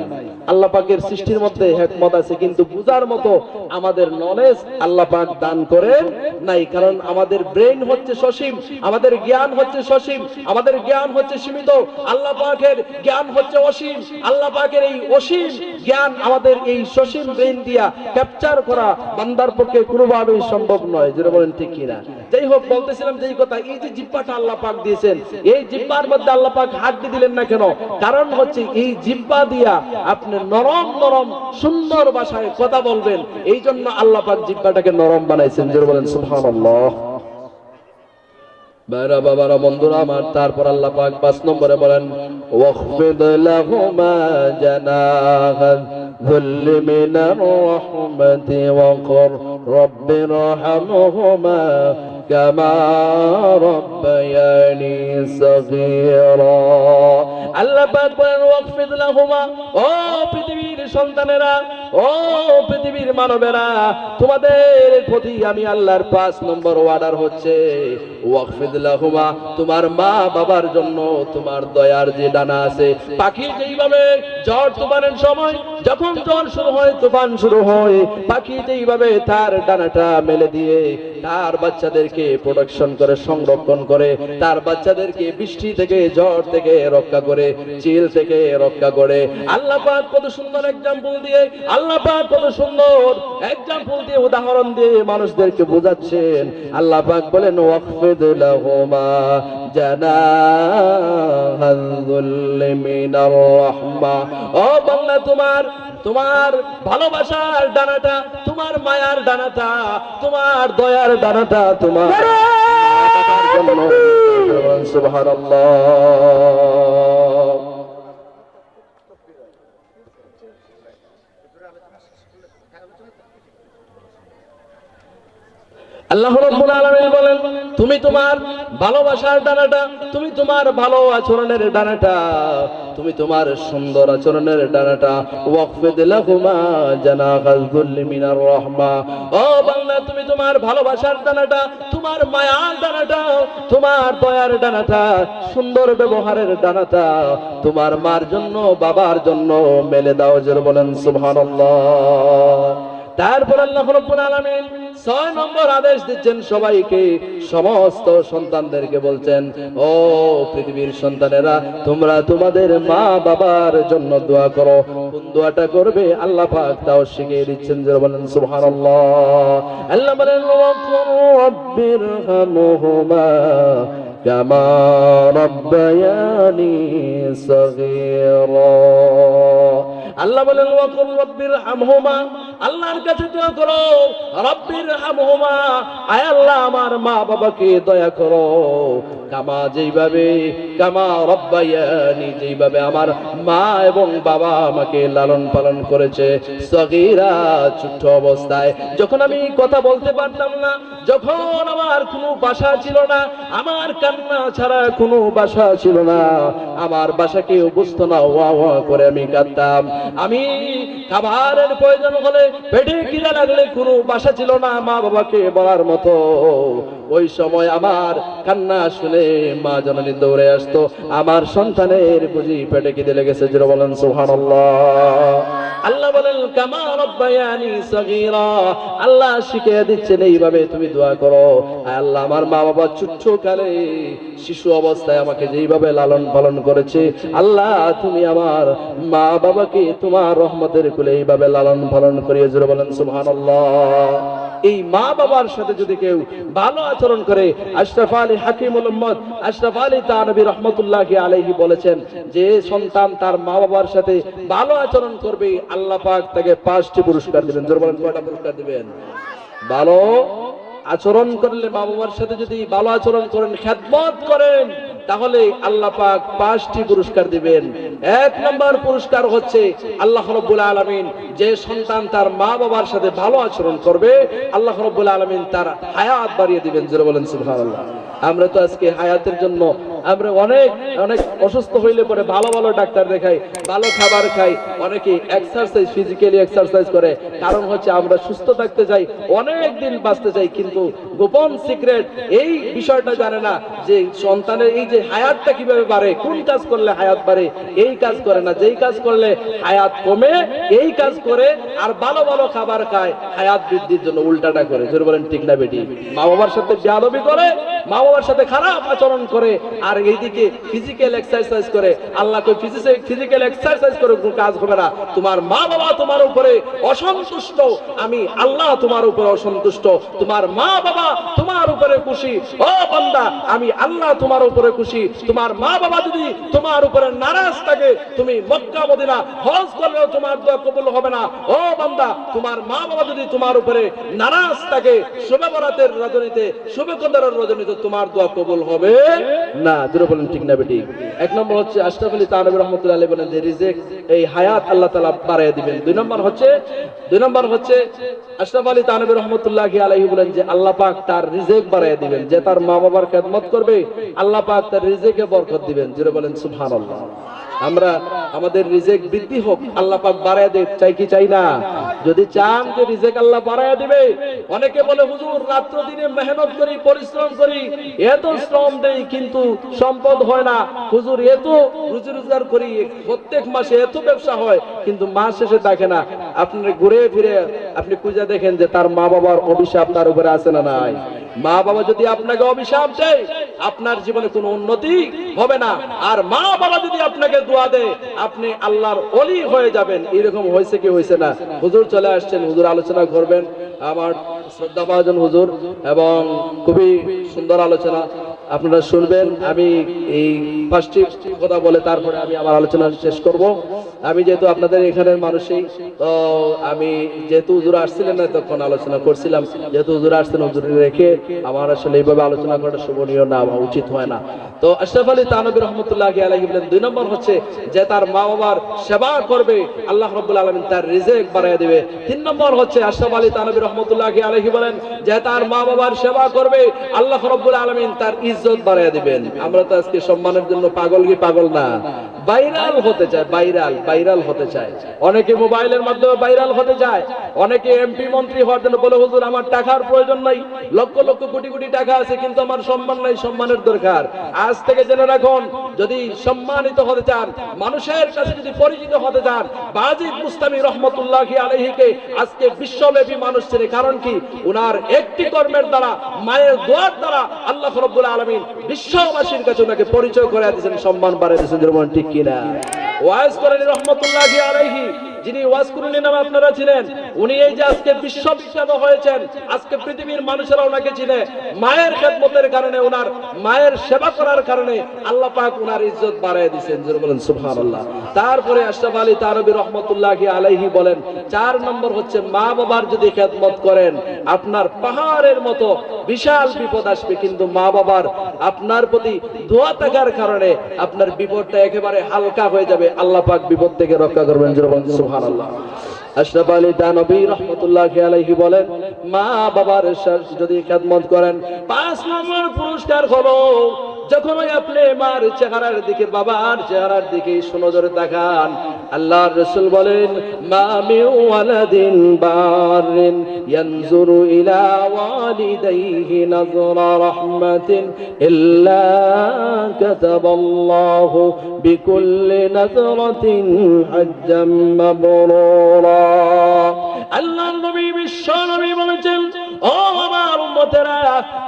আল্লাহ পাকের সৃষ্টির মধ্যে হিকমত আছে, কিন্তু বুঝার মতো আমাদের নলেজ আল্লাহ পাক দান করেন নাই। কারণ আমাদের ব্রেইন হচ্ছে সসীম, আমাদের জ্ঞান হচ্ছে সসীম, আমাদের জ্ঞান হচ্ছে সীমিত। আল্লাহ পাকের জ্ঞান হচ্ছে অসীম। আল্লাহ পাকের এই অসীম জ্ঞান আমাদের এই সসীম ব্রেইন দিয়া ক্যাপচার করা বান্দার পক্ষে কোনোভাবেই সম্ভব নয়। যেটা বলেন ঠিক কিনা? যাই হোক, বলতেছিলাম যেই কথা, এই যে জিহ্বাটা আল্লাহ পাক দিয়েছেন, এই জিহ্বার মধ্যে আল্লাহ পাক হাড্ডি দিলেন না কেন? কারণ হচ্ছে এই জিহ্বা দিয়া আপনি নরম নরম সুন্দর ভাষায় কথা বলবেন, এই জন্য আল্লাহ পাক জিহ্বাটাকে নরম বানাইছেন। জোরে বলেন সুবহানাল্লাহ। বাইরা বাবারা বন্ধুরা আমার, তারপর আল্লাহ পাক 5 নম্বরে বলেন ওয়াখফিদ লাহুমা জানাহা যুল্লি মিনার রাহমাতি ওয়া কুর রাব্বিরহামহুমা কামা রাব্বায়ানি সাগীরা। আল্লাহ পাক বলেন ওয়াখফিদ লাহুমা, ও পৃথিবীর সন্তানেরা, ও পৃথিবীর মানবেরা, তোমাদের প্রতি আমি আল্লাহর 5 নম্বর অর্ডার হচ্ছে ওয়াখফিদ লাহুমা, তোমার মা বাবার জন্য তোমার দয়ার যে ডানা আছে। পাখি যেইভাবে ঝড় তুফানের সময় যখন ঝড় শুরু হয়, তুফান শুরু হয়, পাখি যেইভাবে তার ডানাটা মেলে দিয়ে তার বাচ্চাদেরকে প্রোটেকশন করে, সংরক্ষণ করে, তার বাচ্চাদেরকে বৃষ্টি থেকে ঝড় থেকে রক্ষা করে, চিল থেকে রক্ষা করে। আল্লাহ পাক কত সুন্দর এক্সাম্পল দিয়ে, আল্লাহ পাক কত সুন্দর এক্সাম্পল দিয়ে, উদাহরণ দিয়ে মানুষদেরকে বোঝাচ্ছেন। আল্লাহ পাক বলেন ওয়াখফিদ লাহুমা জানাহাল যুল্লি মিনার রাহমা, ও বান্দা তোমার ভালোবাসার ডানাটা, তোমার মায়ার ডানাটা, তোমার দয়ার ডানাটা তোমার জন্য। সুবহানাল্লাহ। আল্লাহ রাব্বুল আলামিন বলেন তুমি তোমার ভালোবাসার ডানাটা, তুমি তোমার ভালো আচরণের ডানাটা, তুমি তোমার সুন্দর আচরণের ডানাটা ওয়াকফিদ লাহুমা জানাহাল যুল্লি মিনার রাহমা, ও বান্দা তুমি তোমার ভালোবাসার ডানাটা, তোমার মায়ার ডানাটা, তোমার দয়ার ডানাটা, সুন্দর ব্যবহারের ডানাটা তোমার মার জন্য বাবার জন্য মেলে দাও। জোরে বলেন সুবহানাল্লাহ। তারপর আল্লাহ রাব্বুল আলামিন 6 নম্বর আদেশ দিচ্ছেন সবাইকে, সমস্ত সন্তানদেরকে বলছেন ও পৃথিবীর সন্তানেরা, তোমরা তোমাদের মা বাবার জন্য দোয়া করো। কোন দোয়াটা করবে আল্লাহ পাক তাও শিখিয়ে দিচ্ছেন। যারা বলেন সুবহানাল্লাহ। আল্লাহ বলেন ওয়াকুর রাব্বিরহামহুমা কামা রাব্বায়ানি সাগীরা। আল্লাহ বলেন ওয়াকুর রাব্বিরহামহুমা, আল্লাহর কাছে দোয়া করো রাব্বিরহামহুমা, আয় আল্লাহ আমার মা বাবাকে দয়া করো, কামা যেইভাবে, কামা রাব্বায়ানি যেইভাবে আমার মা এবং বাবা আমাকে লালন পালন করেছে, সগীরা ছোট অবস্থায়, যখন আমি কথা বলতে পারতাম না, যখন আমার কোনো ভাষা ছিল না, আমার কান্না ছাড়া কোনো ভাষা ছিল না, আমার ভাষা কেউ বুঝতো না, ওয়া ওয়া করে আমি কাঁদতাম, আমি খাবারের প্রয়োজন হলে, পেটে খিদা লাগলে কোনো ভাষা ছিল না মা বাবাকে বলার মতো, ওই সময় আমার কান্না শুনে মা জননী দৌড়ে আসতো, আমার সন্তানের বুঝি পেটে খিদে লেগেছে। জোরে বলেন সুবহানাল্লাহ। আল্লাহ বলেন কামা রাব্বায়ানি সাগীরা, আল্লাহ শিখিয়ে দিচ্ছেন এইভাবে তুমি দোয়া করো, আল্লাহ আমার মা বাবা ছোট্ট কালে শিশু অবস্থায় আমাকে যেইভাবে লালন পালন করেছে, আল্লাহ তুমি আমার মা বাবাকে তোমার রহমতের কুলে এইভাবে লালন পালন করিয়ে। জোরে বলেন সুবহানাল্লাহ। এই মা বাবার সাথে যদি কেউ ভালো আচরণ করে, আশরাফ আলী হাকিমুল উম্মত আশরাফ আলী তানবী রাহমাতুল্লাহি আলাইহি বলেছেন, যে সন্তান তার মা বাবার সাথে ভালো আচরণ করবে আল্লাহ পাক তাকে 5টি পুরস্কার দিবেন। জোরে বলেন কয়টা পুরস্কার দিবেন? ভালো আচরণ করলে, মা বাবার সাথে যদি ভালো আচরণ করেন, খেদমত করেন, তাহলে আল্লাহ পাক 5টি পুরস্কার দিবেন। 1 নম্বর পুরস্কার হচ্ছে আল্লাহ রাব্বুল আলামিন, যে সন্তান তার মা বাবার সাথে ভালো আচরণ করবে আল্লাহ রাব্বুল আলামিন তার হায়াত বাড়িয়ে দিবেন। জোরে বলেন সুবহানাল্লাহ। আমরা তো আজকে হায়াতের জন্য আমরা অনেক অনেক অসুস্থ হইলে পরে ভালো ভালো ডাক্তার দেখাই, ভালো খাবার খাই, অনেকে এক্সারসাইজ, ফিজিক্যালি এক্সারসাইজ করে, কারণ হচ্ছে আমরা সুস্থ থাকতে চাই, অনেক দিন বাঁচতে চাই, কিন্তু গোপন সিক্রেট এই বিষয়টা জানে না যে সন্তানের এই যে হায়াতটা কিভাবে বাড়ে, কোন কাজ করলে হায়াত বাড়ে, এই কাজ করে না, যেই কাজ করলে হায়াত কমে এই কাজ করে, আর ভালো ভালো খাবার খায়, হায়াত বৃদ্ধির জন্য উল্টাটা করে। জোরে বলেন ঠিক না বেটি? মা বাবার সাথে বেয়াদবি করে, মা বাবার সাথে খারাপ আচরণ করে, আর এইদিকে ফিজিক্যাল এক্সারসাইজ করে। আল্লাহকে ফিজিক্যাল এক্সারসাইজ করে কোনো কাজ হবে না। তোমার মা বাবা তোমার উপরে অসন্তুষ্ট, আমি আল্লাহ তোমার উপরে অসন্তুষ্ট। তোমার মা বাবা তোমার উপরে খুশি, ও বান্দা আমি আল্লাহ তোমার উপরে খুশি। তোমার মা বাবা যদি তোমার উপরে নারাজ থাকে, তুমি মক্কা মদিনা হজ করলেও তোমার দোয়া কবুল হবে না। ও বান্দা, তোমার মা বাবা যদি তোমার উপরে নারাজ থাকে, শুভ বরাতের রজনীতে, শুভ কদরের রজনীতে তোমার দোয়া কবুল হবে না। জোরে বলেন ঠিক না বেটি? এক নম্বর হচ্ছে আশরাফ আলী থানভী রাহমাতুল্লাহি আলাইহি বলেন যে রিজিক, এই হায়াত আল্লাহ তাআলা বাড়ায় দিবেন। দুই নম্বর হচ্ছে আশরাফ আলী থানভী রাহমাতুল্লাহি আলাইহি বলেন যে আল্লাহ পাক তার রিজিক বাড়ায় দিবেন। যে তার মা বাবার খেদমত করবে, আল্লাহ পাক তার রিজিকে বরকত দিবেন। জোরে বলেন সুবহানাল্লাহ। আমরা আমাদের রিজিক বৃদ্ধি হোক, আল্লাহ পাক বাড়ায় দেয়, চাই কি চাই না? যদি চান যে রিজিক আল্লাহ বাড়ায় দিবে, অনেকে বলে হুজুর রাত্র দিনে মেহনত করি, পরিশ্রম করি, এত শ্রম দেই কিন্তু সম্পদ হয় না। হুজুর এত রুজি রোজগার করি, প্রত্যেক মাসে এত ব্যবসা হয়, কিন্তু মাস শেষে দেখে না। আপনি ঘুরে ফিরে আপনি খুঁজে দেখেন যে তার মা বাবার অভিশাপ তার উপরে আছে না নাই? মা বাবা যদি আপনাকে অভিশাপ দেয়, আপনার জীবনে কোনো উন্নতি হবে না। আর মা বাবা যদি আপনাকে দোয়া দেয়, আপনি আল্লাহর ওলি হয়ে যাবেন। এরকম হয়েছে কি হয়েছে না? হুজুর চলে আসছেন, হুজুর আলোচনা করবেন, আমার শ্রদ্ধাভাজন হুজুর, এবং খুবই সুন্দর আলোচনা আপনারা শুনবেন। আমি এই 5টি কথা বলে তারপরে আমি আমার আলোচনা শেষ করব। আমি যেহেতু আপনাদের এখানের মানুষই, তো আমি যেহেতু হুজুর আসছিলেন না তখন আলোচনা করছিলাম, যেহেতু হুজুর আসছেন, হুজুর রেখে আমার আসলে এইভাবে আলোচনা করাটা শোভনীয় না বা উচিত হয় না। তো আশরাফ আলী থানভী রাহমাতুল্লাহি আলাইহি বলেন 2 নম্বর হচ্ছে যে তার মা বাবার সেবা করবে, আল্লাহ রাব্বুল আলামিন তার রিজিক বাড়ায় দিবে। 3 নম্বর হচ্ছে আশরাফ আলী থানভী রাহমাতুল্লাহি আলাইহি বলেন যে তার মা বাবার সেবা করবে, আল্লাহ রাব্বুল আলামিন তার ইজ্জত বাড়ায় দিবেন। আমরা তো আজকে সম্মানের জন্য পাগল কি পাগল না? ভাইরাল হতে চায়, ভাইরাল হতে চায়। অনেকে মোবাইলের মাধ্যমে ভাইরাল হতে চায়, অনেকে এমপি মন্ত্রী হওয়ার জন্য বলে হুজুর আমার টাকার প্রয়োজন নাই, লক্ষ লক্ষ কোটি কোটি টাকা আছে কিন্তু আমার সম্মান নাই, সম্মানের দরকার। আজ থেকে জেনে রাখুন, যদি সম্মানিত হতে চান, মানুষের কাছে যদি পরিচিত হতে চান, বাজিদ বুস্তামি রহমতুল্লাহি আলাইহিকে আজকে বিশ্বব্যাপী মানুষ চেনে। কারণ কি? উনার একটি কর্মের দ্বারা, মায়ের দোয়ার দ্বারা আল্লাহ রাব্বুল আলামিন বিশ্ববাসীর কাছে ওনাকে পরিচয় করে দিয়েছেন, সম্মান বাড়িয়ে দিয়েছেন। যেমন ঠিক কিনা? ওয়াজ করেন রহমতুল্লাহি আলাইহি, যিনি ওয়াজ করেন নামে আপনারা চিনেন, উনি এই যে আজকে বিশ্ববিখ্যাত হয়েছেন, আজকে পৃথিবীর মানুষেরা ওনাকে চিনে মায়ের খেদমতের কারণে, ওনার মায়ের সেবা করার কারণে আল্লাহ পাক ওনার ইজ্জত বাড়ায় দিয়েছেন। জোরে বলেন সুবহানাল্লাহ। তারপরে আশরাফ আলী থানভী রাহমাতুল্লাহি আলাইহি বলেন 4 নম্বর হচ্ছে মা বাবার যদি খেদমত করেন, আপনার পাহাড়ের মতো বিশাল বিপদ আসবে, কিন্তু মা বাবার আপনার প্রতি দোয়া থাকার কারণে আপনার বিপদটা একেবারে হালকা হয়ে যাবে। আল্লাহ পাক বিপদ থেকে রক্ষা করবেন। জোরে বলেন সুবহানাল্লাহ। আশরাফ আলী থানভী রাহমাতুল্লাহি আলাইহি বলেন মা বাবার যদি খেদমত করেন, 5 নম্বর পুরস্কার হলো যখন আপনি মার চেহারার দিকে, বাবার চেহারার দিকে সুনজরে তাকান, আল্লাহর রাসূল বলেন মা মিন ওয়ালাদিন বারিন ইয়ানজুরু ইলা ওয়ালিদাইহি নাযরা রাহমাতিন ইল্লা কাতাবাল্লাহু বিকুল্লি নাযরাতিন হাজ্জাম মাবরুরা। আল্লাহর নবী বিশ্ব নবী বলেছেন, ও আমার উম্মতেরা,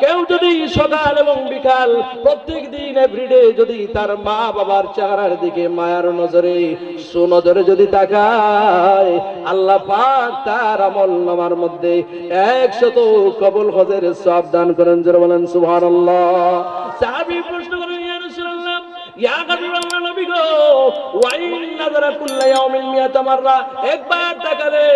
কেউ যদি সকাল এবং বিকাল প্রত্যেক দিন এভরিডে যদি তার মা বাবার চেহারার দিকে মায়ার নজরে, সুনজরে যদি তাকায়, আল্লাহ পাক তার আমলনামার মধ্যে 100 কবুল হজের সওয়াব দান করেন। জোরে বলেন সুবহানাল্লাহ। সাহাবী প্রশ্ন করেন, ইয়া রাসূলুল্লাহ, ইয়া হাবিবাল্লাহ, নবী গো, ওয়াইন নাযারা কুল্লা ইয়াউমিন মিয়াতা মাররা, একবার তাকালে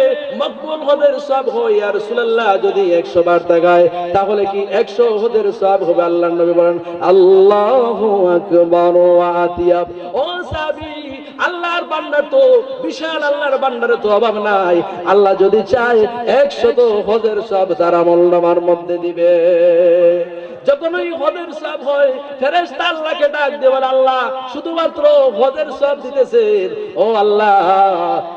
মকবুল হজের সওয়াব হয়। ইয়া রাসূলুল্লাহ, যদি 100 বার তাকায় তাহলে কি 100 হজের সওয়াব হবে? আল্লাহর নবী বলেন আল্লাহু আকবার ওয়া আতিয়াব। ও সাহাবী, আল্লাহর বান্দার তো বিশাল, আল্লাহর বান্দারে তো অভাব নাই। আল্লাহ যদি চায় 100 হজের সওয়াব তার আমলনামার মধ্যে দিবে। যখন ওই হজের সওয়াব হয়, ফেরেশতা আল্লাহকে ডাক দিয়ে বলে আল্লাহ শুধুমাত্র হজের সওয়াব দিতেছেন, ও আল্লাহ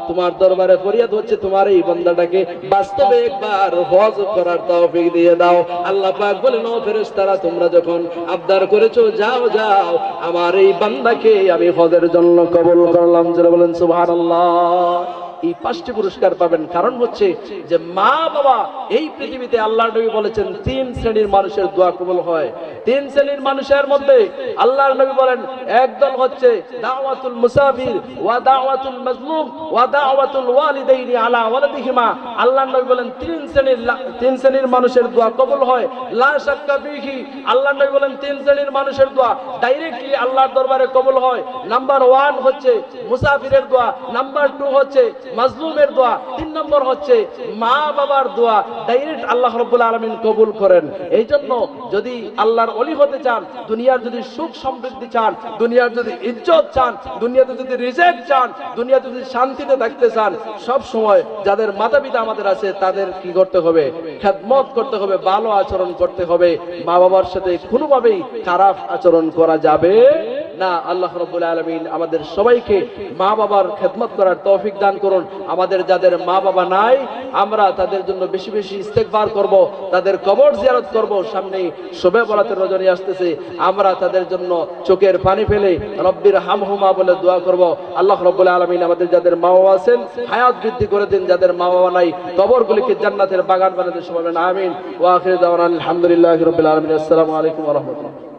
তোমার দরবারে ফরিয়াদ হচ্ছে তোমার এই বান্দাটাকে বাস্তবে একবার হজ করার তৌফিক দিয়ে দাও। আল্লাহ পাক বলেন ও ফেরেশতারা, তোমরা যখন আবদার করেছো, যাও যাও, আমার এই বান্দাকে আমি হজের জন্য কবুল করলাম। যারা বলেন সুবহানাল্লাহ। এই 5টি পুরস্কার পাবেন। কারণ হচ্ছে যে মা বাবা, এই পৃথিবীতে আল্লাহর নবী বলেছেন 3 শ্রেণীর মানুষের দোয়া কবুল হয়। 3 শ্রেণীর মানুষের মধ্যে আল্লাহর নবী বলেন একদল হচ্ছে দাওয়াতুল মুসাফির ওয়া দাওয়াতুল মাজলুম ওয়া দাওয়াতুল ওয়ালিদাইনি আলা ওয়ালাদিহিমা। আল্লাহর নবী বলেন 3 শ্রেণীর মানুষের দোয়া কবুল হয়, লা শাক্কা ফিহি। আল্লাহর নবী বলেন 3 শ্রেণীর মানুষের দোয়া ডাইরেক্টলি আল্লাহর দরবারে কবুল হয়। নাম্বার 1 হচ্ছে মুসাফিরের দোয়া, নাম্বার 2 হচ্ছে মাজলুমের দোয়া, 3 নম্বর হচ্ছে মা বাবার দোয়া ডাইরেক্ট আল্লাহ রাব্বুল আলামিন কবুল করেন। এই জন্য যদি আল্লাহর ওলি হতে চান, দুনিয়ার যদি সুখ সমৃদ্ধি চান, দুনিয়ার যদি ইজ্জত চান, দুনিয়াতে যদি রিজেক চান, দুনিয়াতে যদি শান্তিতে থাকতে চান, সব সময় যাদের মাতা পিতা আমাদের আছে তাদের কি করতে হবে? খেদমত করতে হবে, ভালো আচরণ করতে হবে। মা বাবার সাথে কোনোভাবেই খারাপ আচরণ করা যাবে না। আল্লাহ রাব্বুল আলামিন আমাদের সবাইকে মা বাবার খেদমত করার তৌফিক দান করুন। আমাদের যাদের মা বাবা নাই, আমরা তাদের জন্য বেশি বেশি ইস্তেগফার করব, তাদের কবর জিয়ারত করব। সামনে শবে বরাতের রজনী আসতেছে, আমরা তাদের জন্য চোখের পানি ফেলে রব্বির হামহুমা বলে দোয়া করব। আল্লাহ রাব্বুল আলামিন আমাদের যাদের মা বাবা আছেন হায়াত বৃদ্ধি করে দিন, যাদের মা বাবা নাই কবরগুলিকে জান্নাতের বাগান বানাতে সবাই আমিন। ওয়া আখিরু দাওয়ানা আলহামদুলিল্লাহি রাব্বিল আলামিন। আসসালামু আলাইকুম ওয়া রাহমাতুল্লাহ।